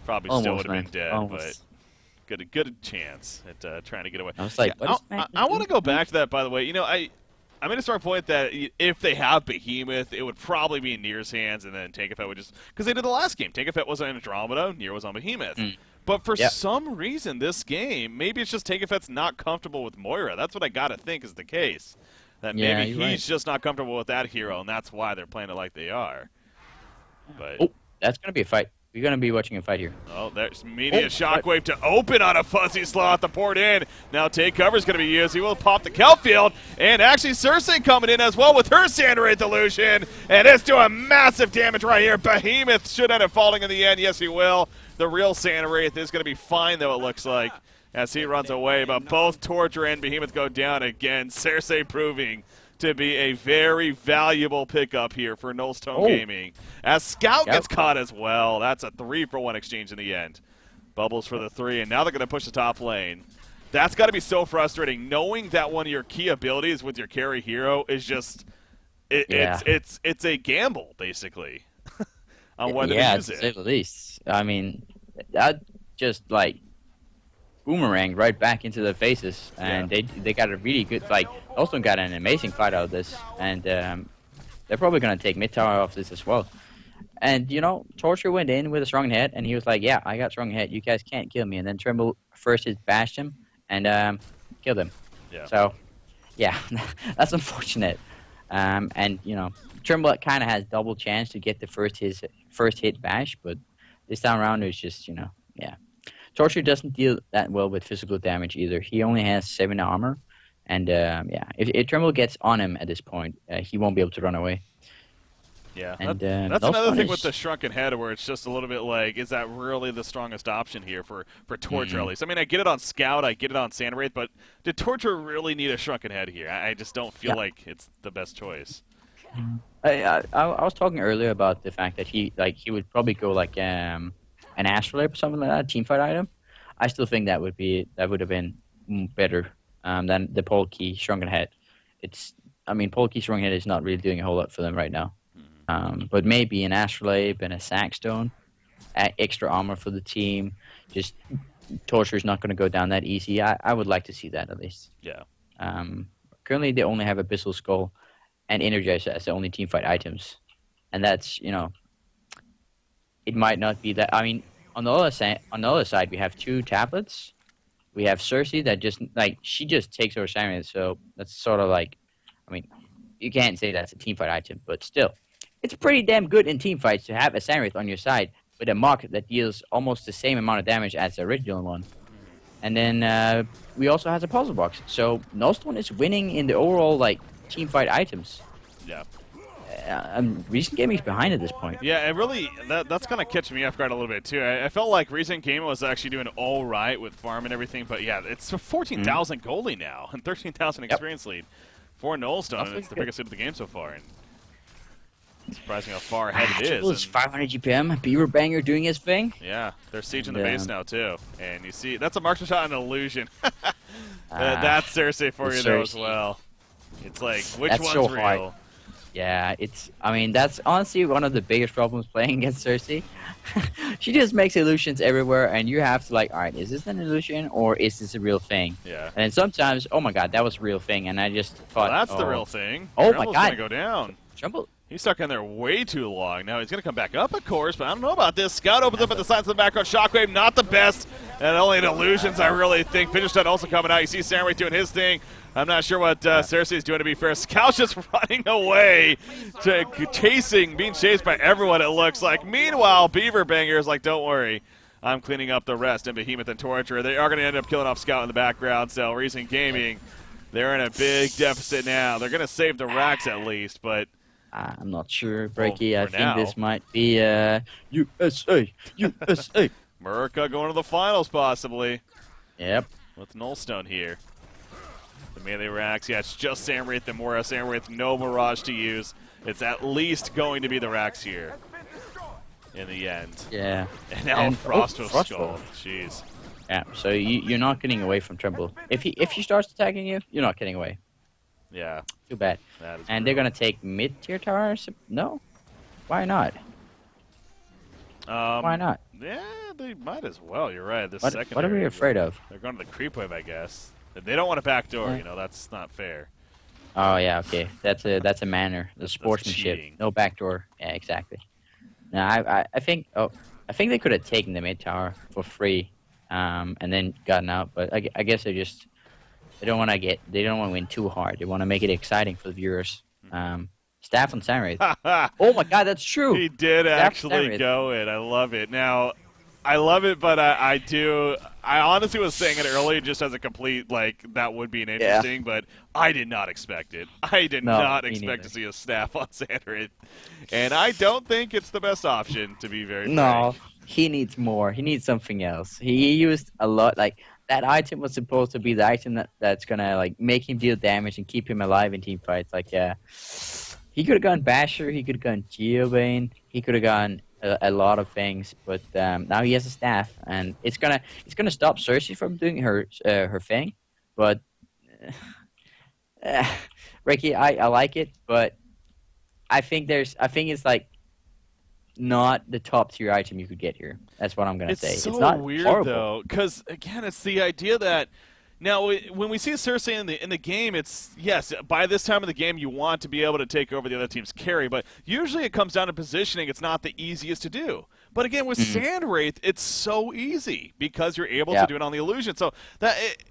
Probably still would have been dead, but good chance at trying to get away. I was like, I want to go back to that, by the way. I made a strong point that if they have Behemoth, it would probably be in Nier's hands, and then Tankafet would just... Because they did the last game. Tankafet was on Andromeda, Nier was on Behemoth. But for some reason, this game, maybe it's just Tankafet's not comfortable with Moira. That's what I got to think is the case. That maybe he's just not comfortable with that hero, and that's why they're playing it like they are. But that's going to be a fight. We're going to be watching a fight here. Oh, there's media Shockwave to open on a fuzzy slot. The port in. Now take cover is going to be used. He will pop the Kelpfield. And actually Cersei coming in as well with her Sandwraith illusion. And it's doing massive damage right here. Behemoth should end up falling in the end. Yes, he will. The real Sandwraith is going to be fine, though, it looks like, as he runs away. But both Torture and Behemoth go down again. Cersei proving to be a very valuable pickup here for Nullstone Gaming. As Scout gets caught as well. That's a 3-for-1 exchange in the end. Bubbles for the 3, and now they're going to push the top lane. That's got to be so frustrating, knowing that one of your key abilities with your carry hero is just it's a gamble, basically, on whether to use it. Yeah, to say the least. I mean, that just, like, boomerang right back into their faces, Yeah. and they got a really good like. Nullstone got an amazing fight out of this, and they're probably gonna take mid tower off this as well. And Torture went in with a strong hit, and he was like, "Yeah, I got strong hit. You guys can't kill me." And then Tremble first hit bashed him and killed him. Yeah. So yeah, that's unfortunate. And Tremble kind of has double chance to get the first hit bash, but this time around it's just yeah. Torture doesn't deal that well with physical damage either. He only has 7 armor, and yeah, if Tremble gets on him at this point, he won't be able to run away. Yeah, And that's another thing with the shrunken head, where it's just a little bit like, is that really the strongest option here for Torture at least? I mean, I get it on Scout, I get it on Sandwraith, but did Torture really need a shrunken head here? I just don't feel like it's the best choice. I was talking earlier about the fact that he would probably go like an Astrolabe or something like that, a teamfight item. I still think that would have been better than the Polkey Shrunken Head. Polkey Shrunken Head is not really doing a whole lot for them right now. But maybe an Astrolabe and a Sackstone, extra armor for the team. Just Torture is not going to go down that easy. I would like to see that at least. Yeah. Currently, they only have Abyssal Skull and Energizer as the only teamfight items, and that's it might not be that. I mean, on the other side, we have 2 tablets. We have Cersei that she just takes over Samuel, so that's sort of like, I mean, you can't say that's a teamfight item, but still. It's pretty damn good in teamfights to have a Sandwraith on your side with a mark that deals almost the same amount of damage as the original one. And then we also have a puzzle box. So Nullstone is winning in the overall teamfight items. Yeah. Recent Gaming's behind at this point. Yeah, and really, that's kind of catching me off guard a little bit, too. I felt like Recent Gaming was actually doing all right with farm and everything, but yeah, it's 14,000 goalie now and 13,000 experience lead for Nullstone, and it's the biggest lead of the game so far. And surprising how far ahead it is. It's 500 GPM. Beaver Banger doing his thing. Yeah, they're sieging the base now, too. And you see, that's a marksman shot and an illusion. That's Cersei for you, though, as well. It's like, which one's so real? Hard. Yeah, that's honestly one of the biggest problems playing against Cersei. She just makes illusions everywhere, and you have to alright, is this an illusion, or is this a real thing? Yeah. And then sometimes, oh my god, that was a real thing, and I just thought, that's the real thing. Oh my god. Gonna go down. Tremble. He's stuck in there way too long. Now he's going to come back up, of course, but I don't know about this. Scout opens up at the sides of the background. Shockwave, not the best. And only an illusions, I really think. Finish also coming out. You see Sandwraith doing his thing. I'm not sure what Cersei is doing, to be fair. Scout's just running away, being chased by everyone, it looks like. Meanwhile, Beaver Banger is like, don't worry. I'm cleaning up the rest. And Behemoth and Torture, they are going to end up killing off Scout in the background. So Recent Gaming, they're in a big deficit now. They're going to save the racks at least, but I'm not sure, Breaky. I think now, this might be USA. Murica going to the finals, possibly. Yep. With Nullstone here. The melee racks, yeah, it's just Sandwraith and Mora. Sandwraith, no Mirage to use. It's at least going to be the racks here in the end. Yeah. And now Frostwolf Skull. Jeez. Yeah, so you're not getting away from Tremble. If he starts attacking you, you're not getting away. Yeah. Too bad. And they're going to take mid-tier towers? No? Why not? Why not? Yeah, they might as well. You're right. What are we afraid of? They're going to the creep wave, I guess. They don't want a backdoor. Yeah. That's not fair. Oh yeah, okay. That's a manner, the sportsmanship. No backdoor. Yeah, exactly. Now I think they could have taken the mid tower for free, and then gotten out. But I guess they don't want to win too hard. They want to make it exciting for the viewers. Staff on Sandwraith. Oh my God, that's true. He did actually go in. I love it. Now, I love it, but I honestly was saying it earlier just as a complete, that would be an interesting, but I did not expect it. I did not expect to see a staff on Sandwraith. And I don't think it's the best option, to be very frank. He needs more. He needs something else. He used a lot, that item was supposed to be the item that's gonna, make him deal damage and keep him alive in team fights. He could have gone Basher, he could have gone Geobane, he could have gone a lot of things, but now he has a staff, and it's gonna stop Cersei from doing her thing. But Ricky, I like it, but I think it's not the top tier item you could get here. That's what I'm gonna It's say. It's so not weird horrible. though, because again, it's the idea that now when we see Cersei in the game, it's yes, by this time of the game you want to be able to take over the other team's carry, but usually it comes down to positioning. It's not the easiest to do. But again, with Sandwraith, it's so easy because you're able to do it on the illusion. So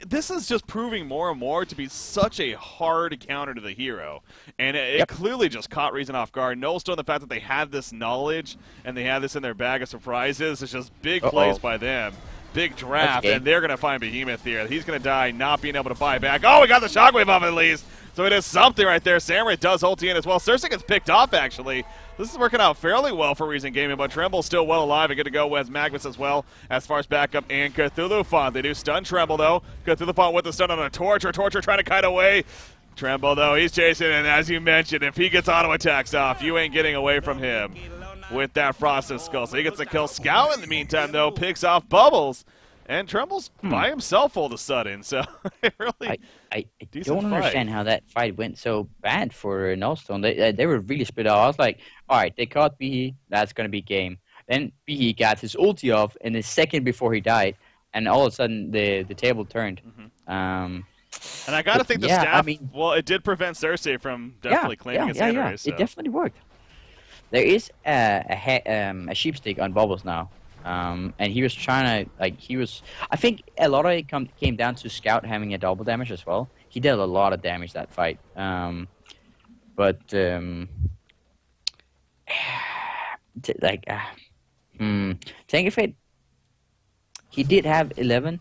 this is just proving more and more to be such a hard counter to the hero, and it clearly just caught Reason off guard. Nullstone, the fact that they had this knowledge and they had this in their bag of surprises, it's just big plays by them. Big draft, and they're going to find Behemoth here. He's going to die not being able to buy back. Oh, we got the Shockwave off at least. So it is something right there. Sandwraith does ulti in as well. Cersei gets picked off, actually. This is working out fairly well for Reason Gaming, but Tremble's still well alive and good to go with Magnus as well as far as backup and Cthulhu Font. They do stun Tremble, though. Cthulhu Font with the stun on a Torture. Torture trying to kite away. Tremble, though, he's chasing, and as you mentioned, if he gets auto attacks off, you ain't getting away from him with that Frosted Skull. So he gets the kill. Scout, in the meantime, though, picks off Bubbles. And Tremble's by himself all of a sudden, so it really I don't understand how that fight went so bad for Nullstone. They were really split out. I was like, all right, they caught Behe, that's going to be game. Then Behe got his ulti off in the second before he died, and all of a sudden the table turned. And I got to think the staff, well, it did prevent Cersei from definitely claiming his Sandwraith. Yeah. So. It definitely worked. There is a sheep stick on Bubbles now. And he was trying to, I think a lot of it came down to Scout having a double damage as well. He did a lot of damage that fight. Tankerfate, he did have 11,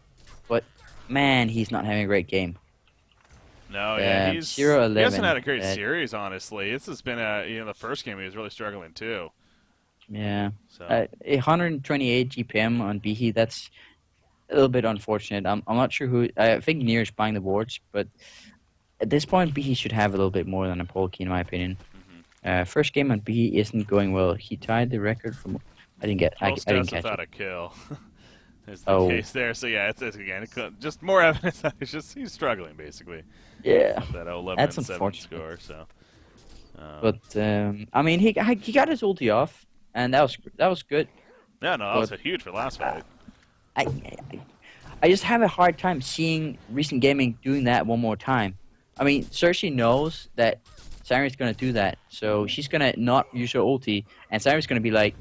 but man, he's not having a great game. No, he's 0-11. He hasn't had a great series, honestly. This has been the first game he was really struggling too. Yeah, so. 128 GPM on Behe, that's a little bit unfortunate. I'm not sure who. I think Nier is buying the boards, but at this point, Behe should have a little bit more than a Polkey, in my opinion. First game on Behe isn't going well. He tied the record from. I didn't catch without a kill. Is the case there? So yeah, it's again just more evidence that he's struggling basically. Yeah, that 11 that's and 7 unfortunate. score. So. But I mean, he got his ulti off. And that was good. Yeah, no, that was huge for last fight. I just have a hard time seeing Recent Gaming doing that one more time. I mean, Cersei knows that Sandwraith's going to do that, so she's going to not use her ulti, and Sandwraith's going to be like,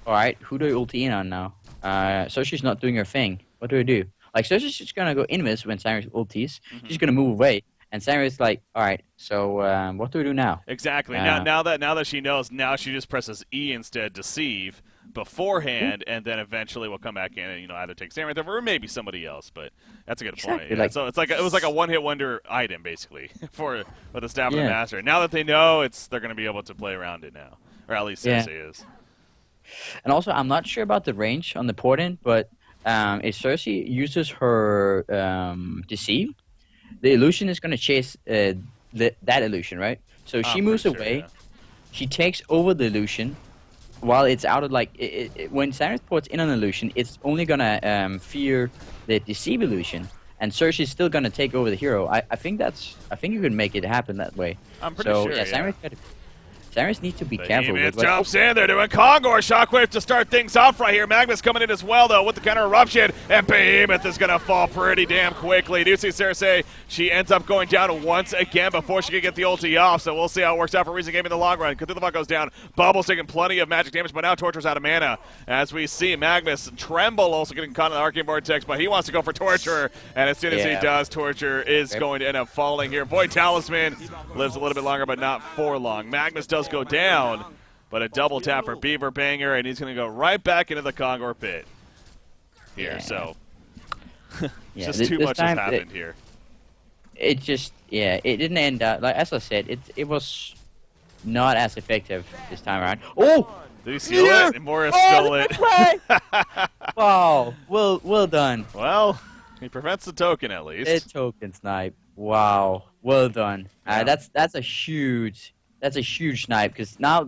all right, who do I ulti in on now? Cersei's not doing her thing. What do I do? Like, Cersei's just going to go invis when Sandwraith ultis. She's going to move away. And Sandwraith's like, all right, so what do we do now? Exactly. Now that she knows, now she just presses E instead, deceive beforehand, and then eventually we'll come back in and either take Sandwraith over or maybe somebody else. But that's a good point. Yeah. So it was like a one-hit wonder item basically for the staff and the master. Now that they know, they're going to be able to play around it now, or at least Cersei is. And also, I'm not sure about the range on the port-in, but if Cersei uses her deceive, the illusion is going to chase that illusion, right? So she moves away. She takes over the illusion while it's out of, when Sandwraith ports in an illusion, it's only going to fear the deceive illusion. And Cersei's still going to take over the hero. I think you can make it happen that way. I'm pretty sure, Sandwraith needs to be careful. Behemoth jumps in. They're doing Kongor Shockwave to start things off right here. Magnus coming in as well, though, with the counter eruption. And Behemoth is going to fall pretty damn quickly. Do you see Cersei? She ends up going down once again before she can get the ulti off. So we'll see how it works out for Reason Gaming in the long run. Cthulhu goes down. Bubble's taking plenty of magic damage, but now Torture's out of mana. As we see Magnus Tremble also getting caught in the Arcane Vortex, but he wants to go for Torture. And as soon as he does, Torture is going to end up falling here. Void Talisman lives a little bit longer, but not for long. Magnus does go down, but a double tap for Beaver Banger, and he's going to go right back into the Kongor pit here. So just too much has happened here. It just, it didn't end up, as I said, it was not as effective this time around. Oh! Did he steal it? And Morris stole it. Wow, well done. Well, he prevents the token at least. It's token snipe. Wow, well done. That's a huge snipe, because now,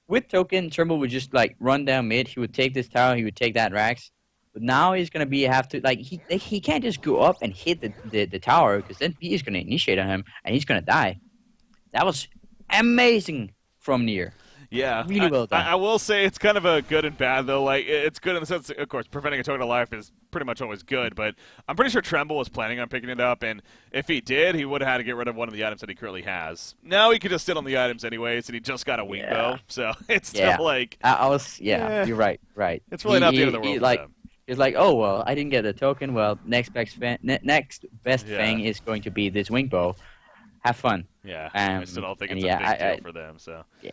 with token, Trimble would just, run down mid. He would take this tower, he would take that Rax. But now he's going to have to, he can't just go up and hit the tower, because then he is going to initiate on him, and he's going to die. That was amazing from Nier. Yeah, Really well done. I will say it's kind of a good and bad though. Like it's good in the sense, of course, preventing a token of life is pretty much always good. But I'm pretty sure Tremble was planning on picking it up, and if he did, he would have had to get rid of one of the items that he currently has. Now he could just sit on the items anyways, and he just got a wing bow, so it's still like I was you're right, right. It's really not the end of the world. Like it's like, oh well, I didn't get a token. Well, next best thing is going to be this wing bow. Have fun. Yeah, I still don't think it's a big deal for them. So yeah.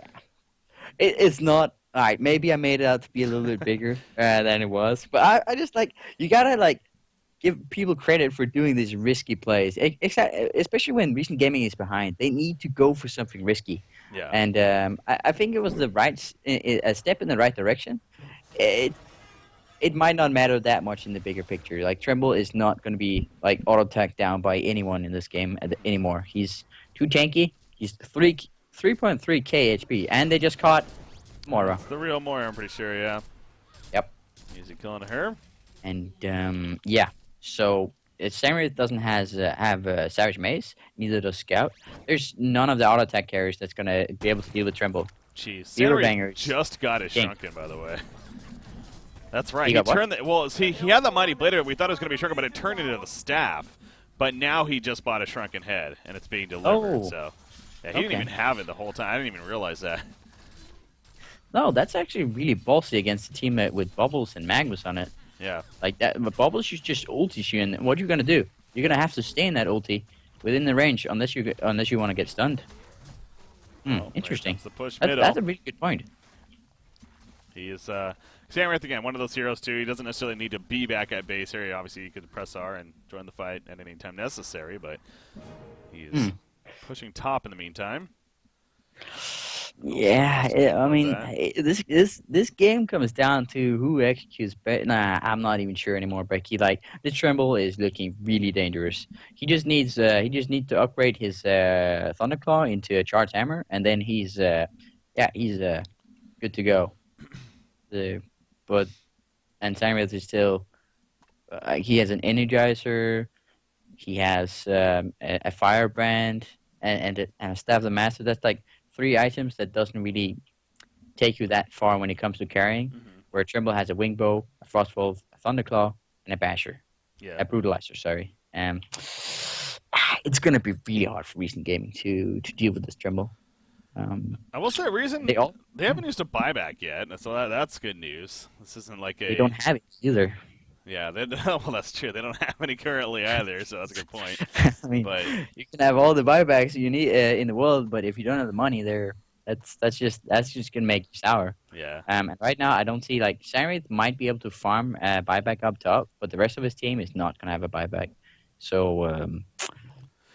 It's not all right. Maybe I made it out to be a little bit bigger than it was, but I just like you gotta like give people credit for doing these risky plays, especially when recent gaming is behind. They need to go for something risky. Yeah, and I think it was a step in the right direction. It might not matter that much in the bigger picture. Like Tremble is not going to be like auto attacked down by anyone in this game anymore. He's too tanky. He's 3.3k HP, and they just caught Moira. It's the real Moira, I'm pretty sure, yeah. Yep. Easy killing her. And, yeah. So, Samurith doesn't have Savage Mace, neither does Scout. There's none of the auto attack carriers that's going to be able to deal with Tremble. Jeez, Samurith just got his Shrunken, by the way. That's right. He turned he had the Mighty Blade, we thought it was going to be Shrunken, but it turned into the Staff. But now he just bought a Shrunken Head, and it's being delivered, so... Yeah, he didn't even have it the whole time. I didn't even realize that. No, that's actually really ballsy against a team with Bubbles and Magnus on it. Yeah. Like that, but Bubbles is just ulti you, and what are you gonna do? You're gonna have to stay in that ulti within the range, unless you want to get stunned. Interesting. The push that's a really good point. He is Samurith again, one of those heroes too. He doesn't necessarily need to be back at base area. Obviously, he could press R and join the fight at any time necessary, but he is. Pushing top in the meantime. Yeah, I mean, this game comes down to who executes better. Nah, I'm not even sure anymore, Becky. Like the Tremble is looking really dangerous. He just needs to upgrade his Thunderclaw into a Charged Hammer, and then he's good to go. And Samurith is still he has an Energizer, he has a Firebrand. And a Staff of the Master. That's like 3 items that doesn't really take you that far when it comes to carrying. Where Tremble has a Wing Bow, a Frostwolf, a Thunderclaw, and a Basher. Yeah. A Brutalizer, sorry. It's going to be really hard for recent gaming to deal with this Tremble. I will say they haven't used a buyback yet, so that's good news. This isn't like They don't have it either. Yeah, well, that's true. They don't have any currently either, so that's a good point. I mean, you can have all the buybacks you need in the world, but if you don't have the money, that's just gonna make you sour. Yeah. And right now, I don't see like Samurith might be able to farm buyback up top, but the rest of his team is not gonna have a buyback. So,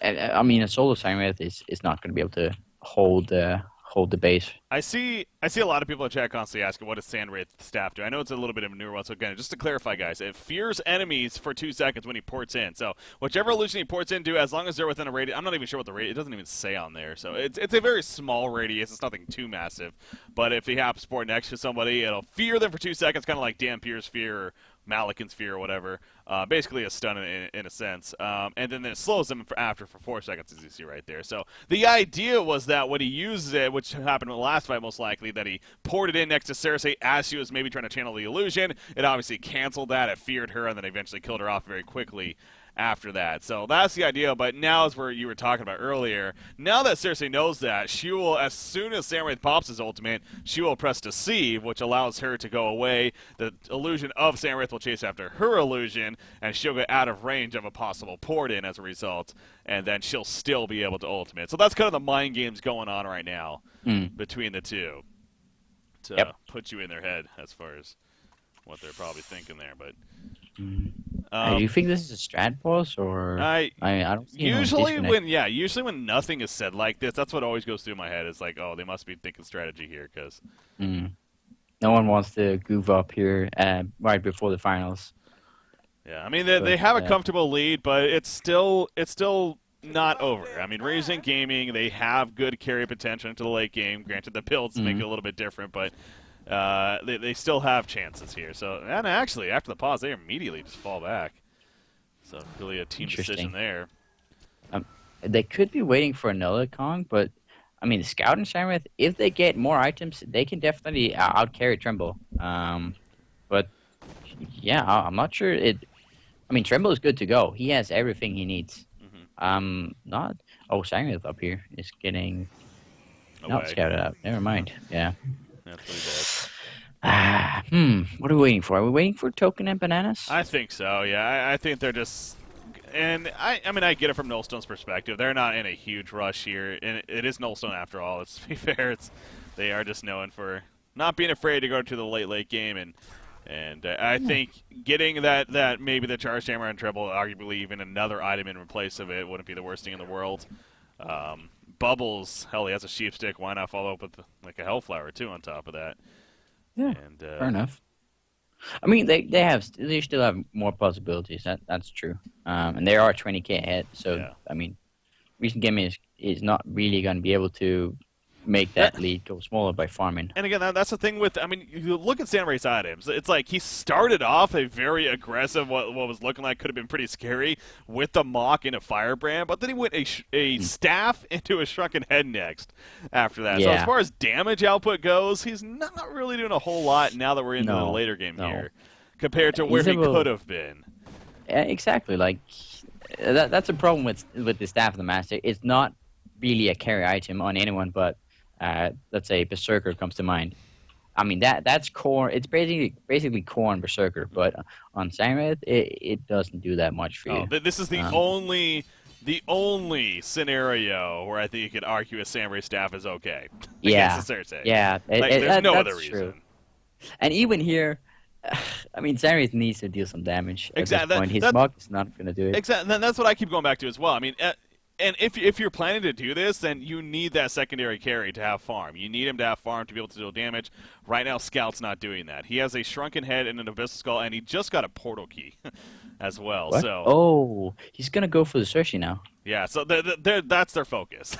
I mean, a solo Samurith is not gonna be able to hold the base. I see a lot of people in chat constantly asking, what does Samurith staff do? I know it's a little bit of a newer one, so again, just to clarify, guys, it fears enemies for 2 seconds when he ports in. So whichever illusion he ports into, as long as they're within a radius, I'm not even sure what the radius, it doesn't even say on there. So it's a very small radius, it's nothing too massive. But if he happens to port next to somebody, it'll fear them for 2 seconds, kind of like Dampier's fear or Malikan's fear or whatever. Basically a stun in a sense. And then it slows them for 4 seconds, as you see right there. So the idea was that when he uses it, which happened in the last fight most likely, that he poured it in next to Cersei as she was maybe trying to channel the illusion. It obviously canceled that. It feared her and then eventually killed her off very quickly after that. So that's the idea, but now is where you were talking about earlier. Now that Cersei knows that, she will, as soon as Samurith pops his ultimate, she will press Deceive, which allows her to go away. The illusion of Samurith will chase after her illusion, and she'll get out of range of a possible port in as a result, and then she'll still be able to ultimate. So that's kind of the mind games going on right now between the two to put you in their head as far as what they're probably thinking there, but do you think this is a strat boss, or I don't see usually when nothing is said like this, that's what always goes through my head. It's like, oh, they must be thinking strategy here because no one wants to goof up here right before the finals. Yeah, I mean they have a comfortable lead, but it's still not over. I mean, Raising Gaming, they have good carry potential into the late game. Granted, the builds make it a little bit different, but they still have chances here. So, and actually, after the pause, they immediately just fall back. So, really a team decision there. They could be waiting for another Kong, but I mean, Scout and Samurai, if they get more items, they can definitely out-carry Tremble. But yeah, I'm not sure it. I mean, Tremble is good to go. He has everything he needs. Not. Oh, Samurai up here is getting not Away. scouted out. Never mind. Yeah. That's what he does. What are we waiting for? Are we waiting for Token and Bananas? I think so, yeah. I think they're just... And, I mean, I get it from Nullstone's perspective. They're not in a huge rush here. And it is Nullstone after all. Let's be fair. They are just known for not being afraid to go to the late game. And I think getting that maybe the Charge Hammer and Treble, arguably even another item in place of it, wouldn't be the worst thing in the world. Bubbles, hell, he has a Sheep Stick. Why not follow up with like a Hellflower, too, on top of that? Yeah, and, fair enough. I mean, they still have more possibilities. That's true. And they are 20k ahead. So yeah. I mean, recent gaming is not really going to be able to make that lead go smaller by farming. And again, that's the thing with, I mean, you look at Samurai's items. It's like he started off a very aggressive, what was looking like could have been pretty scary with the Mock into Firebrand, but then he went a staff into a Shrunken Head next after that. Yeah. So as far as damage output goes, he's not really doing a whole lot now that we're into the later game here compared to where he could have been. Yeah, exactly. Like, that's a problem with the Staff of the Master. It's not really a carry item on anyone but let's say Berserker comes to mind. I mean that's core. It's basically core on Berserker, but on Samurai it doesn't do that much for you. This is the only scenario where I think you could argue a Samurai Staff is okay against the Cersei. Yeah, there's no other reason. True. And even here, I mean, Samurai needs to deal some damage. Exactly. At this point. His Mock is not going to do it. Exactly. That's what I keep going back to as well. I mean. And if you're planning to do this, then you need that secondary carry to have farm. You need him to have farm to be able to deal damage. Right now, Scout's not doing that. He has a Shrunken Head and an Abyssal Skull, and he just got a Portal Key as well. What? So he's gonna go for the Cersei now. Yeah, so that's their focus.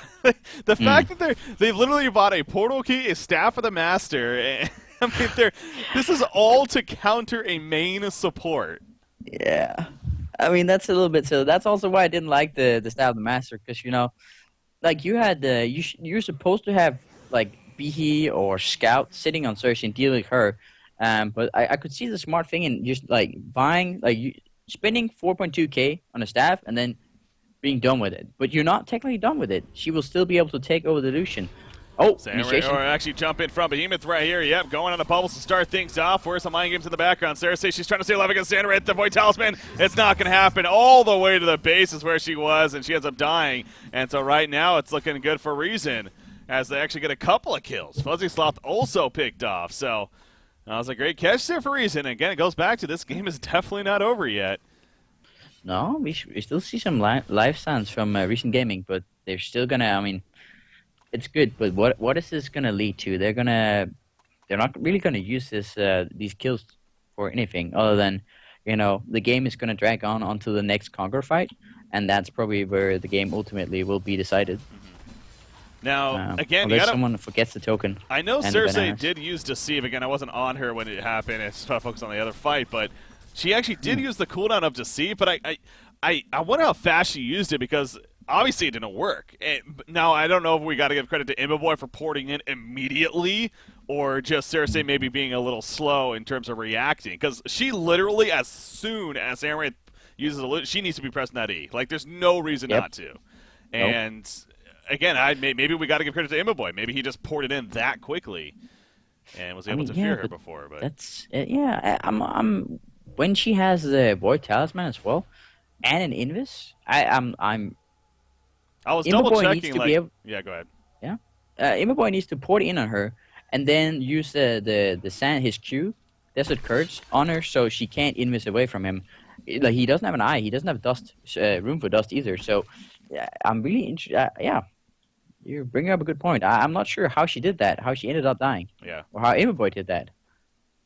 The fact that they literally bought a Portal Key, a Staff of the Master. And, I mean, this is all to counter a main support. Yeah. I mean, that's a little bit silly. That's also why I didn't like the Style of the Master, because, you know, like, you had you're supposed to have, like, Behe or Scout sitting on Cersei and dealing with her, but I could see the smart thing in just, like, buying, like, spending 4.2k on a staff and then being done with it. But you're not technically done with it. She will still be able to take over the Lucian. Oh, or actually jump in from Behemoth right here. Yep, going on the bubbles to start things off. Where's the mind games in the background? Cersei, she's trying to stay alive against Sandra at the Void Talisman. It's not going to happen. All the way to the base is where she was, and she ends up dying. And so right now it's looking good for Reason as they actually get a couple of kills. Fuzzy Sloth also picked off. So that was a great catch there for Reason. Again, it goes back to this game is definitely not over yet. No, we still see some live sounds from Recent Gaming, but they're still going to, I mean, it's good, but what is this gonna lead to? They're not really gonna use these kills for anything other than, you know, the game is gonna drag on onto the next Conquer fight, and that's probably where the game ultimately will be decided. Now, again, unless someone forgets the token. I know Cersei did use Deceive. Again, I wasn't on her when it happened. It's trying to focus on the other fight, but she actually did use the cooldown of Deceive. But I wonder how fast she used it, because obviously it didn't work. Now, I don't know if we got to give credit to Imboboy for porting in immediately, or just Cersei maybe being a little slow in terms of reacting. Because she literally, as soon as Samurai uses a loot, she needs to be pressing that E. Like, there's no reason not to. And, again, maybe we got to give credit to Imboboy. Maybe he just poured it in that quickly and was able to fear her before. But that's, I'm when she has the Void Talisman as well, and an Invis, I was Imboboy double checking. Yeah, go ahead. Yeah, Imboboy needs to port in on her, and then use the sand, his Q, Desert Curse, on her, so she can't Invis away from him. Like, he doesn't have an eye, he doesn't have dust, room for dust either. So, I'm really interested. You're bringing up a good point. I'm not sure how she did that, how she ended up dying. Yeah. Or how Imboboy did that.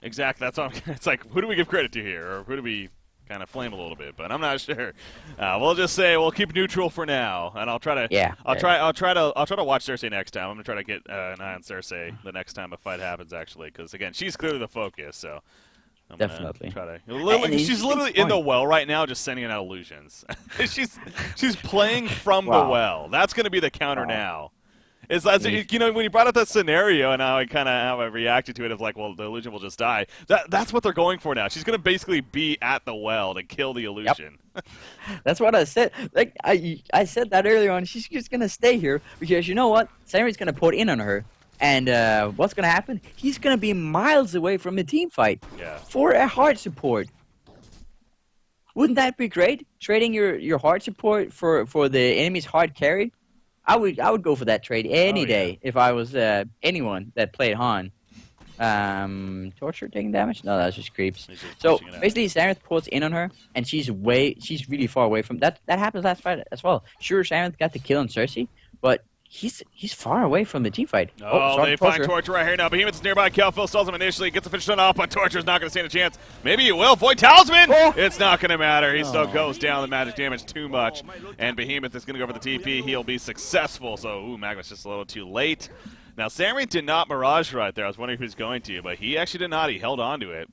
Exactly. That's what it's like. Who do we give credit to here, or who do we kind of flame a little bit? But I'm not sure. We'll just say we'll keep neutral for now, and I'll try to. Yeah. I'll try to watch Cersei next time. I'm gonna try to get an eye on Cersei the next time a fight happens, actually, because again, she's clearly the focus. So. I'm Definitely. Try to. She's literally in the well right now, just sending out illusions. she's playing from the well. That's going to be the counter now. It's you know, when you brought up that scenario and how I reacted to it of like, well, the illusion will just die. That's what they're going for now. She's gonna basically be at the well to kill the illusion. Yep. That's what I said. Like I said that earlier on. She's just gonna stay here because you know what? Sammy's gonna put in on her, and what's gonna happen? He's gonna be miles away from the team fight. Yeah. For a hard support. Wouldn't that be great? Trading your hard support for the enemy's hard carry. I would go for that trade any day if I was anyone that played Han. Torture taking damage? No, that's just creeps. So basically, Sarenth puts in on her, and she's really far away from that. That happens last fight as well. Sure, Sarenth got the kill on Cersei, but he's far away from the team fight. Oh, they find Torture right here now. Behemoth's nearby. Kelphil stalls him initially, gets the finish done off, but Torture's not going to stand a chance. Maybe he will. Void Talisman! Oh. It's not going to matter. He still goes down. The magic damage too much, and Behemoth is going to go for the TP. He'll be successful. So, Magma's just a little too late. Now, Sammy did not Mirage right there. I was wondering if he was going to, but he actually did not. He held on to it,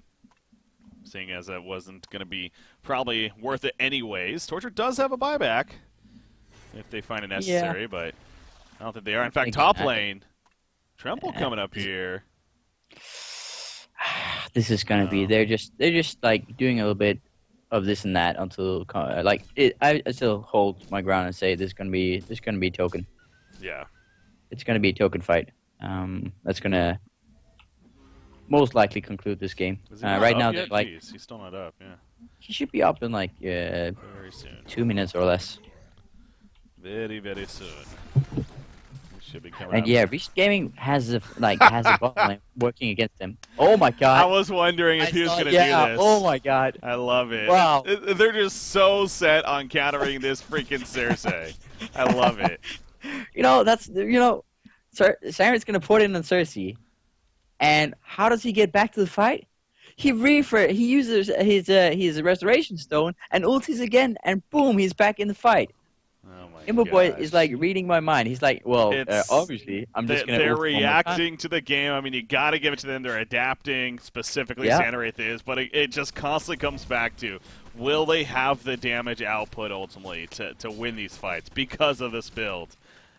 seeing as it wasn't going to be probably worth it anyways. Torture does have a buyback if they find it necessary, but I don't think they are. In fact, top lane, Tremble coming up here. This is gonna be. They're just like doing a little bit of this and that until like it. I still hold my ground and say this is gonna be token. Yeah. It's gonna be a token fight. That's gonna most likely conclude this game. Right now, they're like he's still not up. Yeah. He should be up in like very soon. 2 minutes or less. Very, very soon. Should be coming and up. yeah, Beast Gaming has a bot lane working against them. Oh my god! I was wondering if he was going to do this. Oh my god! I love it. Wow! They're just so set on countering this freaking Cersei. I love it. Siren's going to put in on Cersei, and how does he get back to the fight? He uses his restoration stone and ultis again, and boom, he's back in the fight. Oh my Imbo Boy is like reading my mind. He's like, well, obviously, I'm just going to. They're reacting to the game. I mean, you got to give it to them. They're adapting, specifically Sandraith is, but it just constantly comes back to, will they have the damage output ultimately to win these fights because of this build?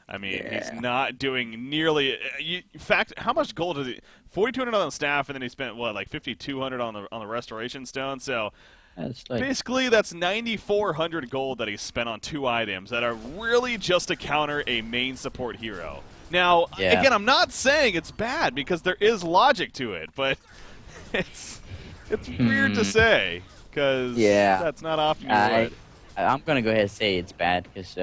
I mean, he's not doing nearly. In fact, how much gold is he? 4,200 on the staff, and then he spent what, like 5,200 on the restoration stone. So. Basically, that's 9,400 gold that he spent on 2 items that are really just to counter a main support hero. Now, again, I'm not saying it's bad because there is logic to it, but it's weird to say because that's not often you would. I'm gonna go ahead and say it's bad because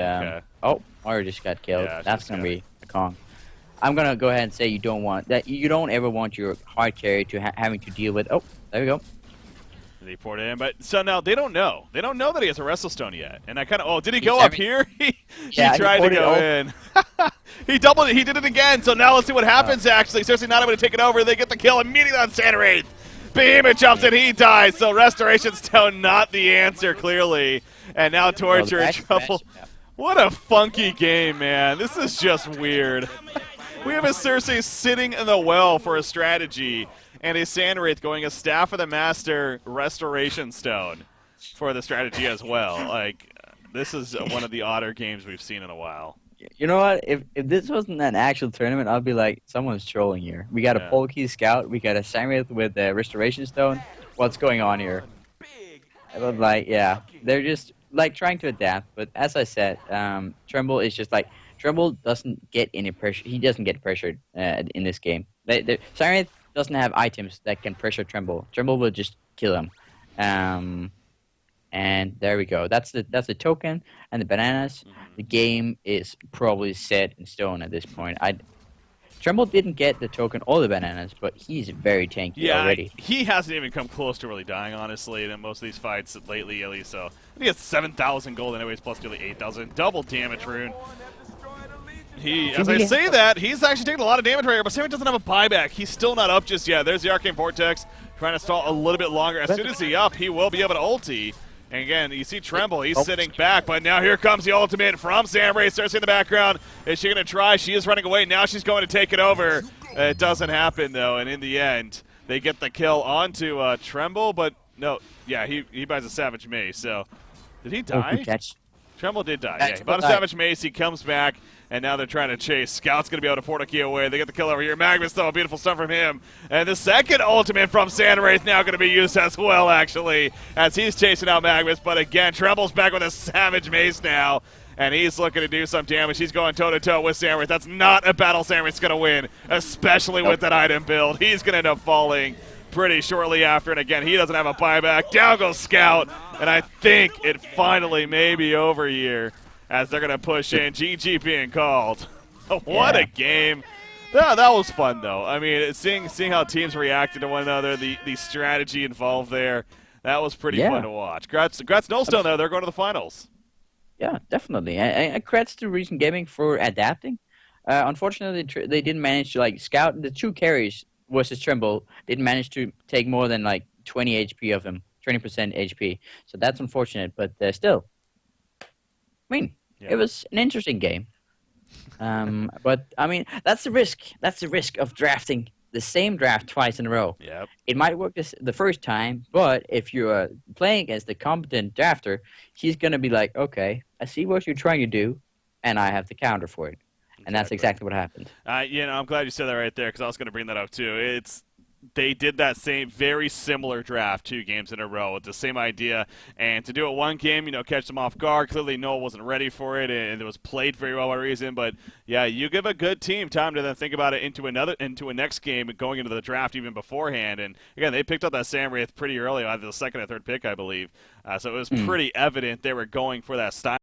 oh, Mario just got killed. Yeah, that's gonna be a Kong. I'm gonna go ahead and say you don't ever want your hard carry to having to deal with. Oh, there we go. They poured it in, but so now they don't know. They don't know that he has a Wrestle Stone yet. And I kind of, did he go up here? he tried to go in. He doubled it. He did it again. So now let's see what happens. Actually, Cersei not able to take it over. They get the kill immediately on Sandraith. Behemoth jumps in. He dies. So Restoration Stone not the answer clearly. And now Torture in trouble. What a funky game, man. This is just weird. We have a Cersei sitting in the well for a strategy. And a Sandraith going a Staff of the Master Restoration Stone for the strategy as well. Like, this is one of the odder games we've seen in a while. You know what? If this wasn't an actual tournament, I'd be like, someone's trolling here. We got a Polkey Scout, we got a Sandraith with a Restoration Stone. What's going on here? I was like, they're just like trying to adapt. But as I said, Tremble is just like, Tremble doesn't get any pressure. He doesn't get pressured in this game. Sandraith doesn't have items that can pressure Tremble. Tremble will just kill him. And there we go. That's the token and the bananas. The game is probably set in stone at this point. Tremble didn't get the token or the bananas, but he's very tanky already. He hasn't even come close to really dying, honestly, in most of these fights lately, at least. So I think he has 7,000 gold anyways, plus nearly 8,000. Double damage rune. As I say that, he's actually taking a lot of damage right here, but Sammy doesn't have a buyback. He's still not up just yet. There's the Arcane Vortex, trying to stall a little bit longer. As soon as he's up, he will be able to ulti. And again, you see Tremble, he's sitting back, but now here comes the ultimate from Samurai. Cersei in the background. Is she going to try? She is running away. Now she's going to take it over. It doesn't happen, though, and in the end, they get the kill onto Tremble, but no, he buys a Savage Mace, so did he die? Oh, good catch. Tremble did die. Yeah, Yeah, he bought a Tremble died. Savage Mace. He comes back, and now they're trying to chase. Scout's going to be able to port a key away. They get the kill over here. Magnus, though, a beautiful stun from him. And the second ultimate from Sandray is now going to be used as well, actually, as he's chasing out Magnus. But again, Tremble's back with a Savage Mace now, and he's looking to do some damage. He's going toe-to-toe with Sandray. That's not a battle Sandray's going to win, especially with that item build. He's going to end up falling pretty shortly after, and again, he doesn't have a buyback. Down goes Scout, and I think it finally may be over here as they're going to push in. GG being called. What a game. That was fun, though. I mean, seeing how teams reacted to one another, the strategy involved there, that was pretty fun to watch. Congrats Nullstone, though. They're going to the finals. Yeah, definitely. And congrats to Recent Gaming for adapting. Unfortunately, they didn't manage to, scout the 2 carries versus Tremble, didn't manage to take more than 20 HP of them, 20% HP. So that's unfortunate, but still, I mean, it was an interesting game. But I mean, that's the risk. That's the risk of drafting the same draft twice in a row. Yep. It might work the first time, but if you're playing against the competent drafter, he's gonna be like, okay, I see what you're trying to do, and I have the counter for it. And that's exactly what happened. I'm glad you said that right there because I was going to bring that up too. They did that very similar draft 2 games in a row with the same idea, and to do it one game, catch them off guard. Clearly, Noel wasn't ready for it, and it was played very well by reason. But yeah, you give a good team time to then think about it into a next game, going into the draft even beforehand. And again, they picked up that Samwraith pretty early, either the second or third pick, I believe. So it was pretty evident they were going for that style.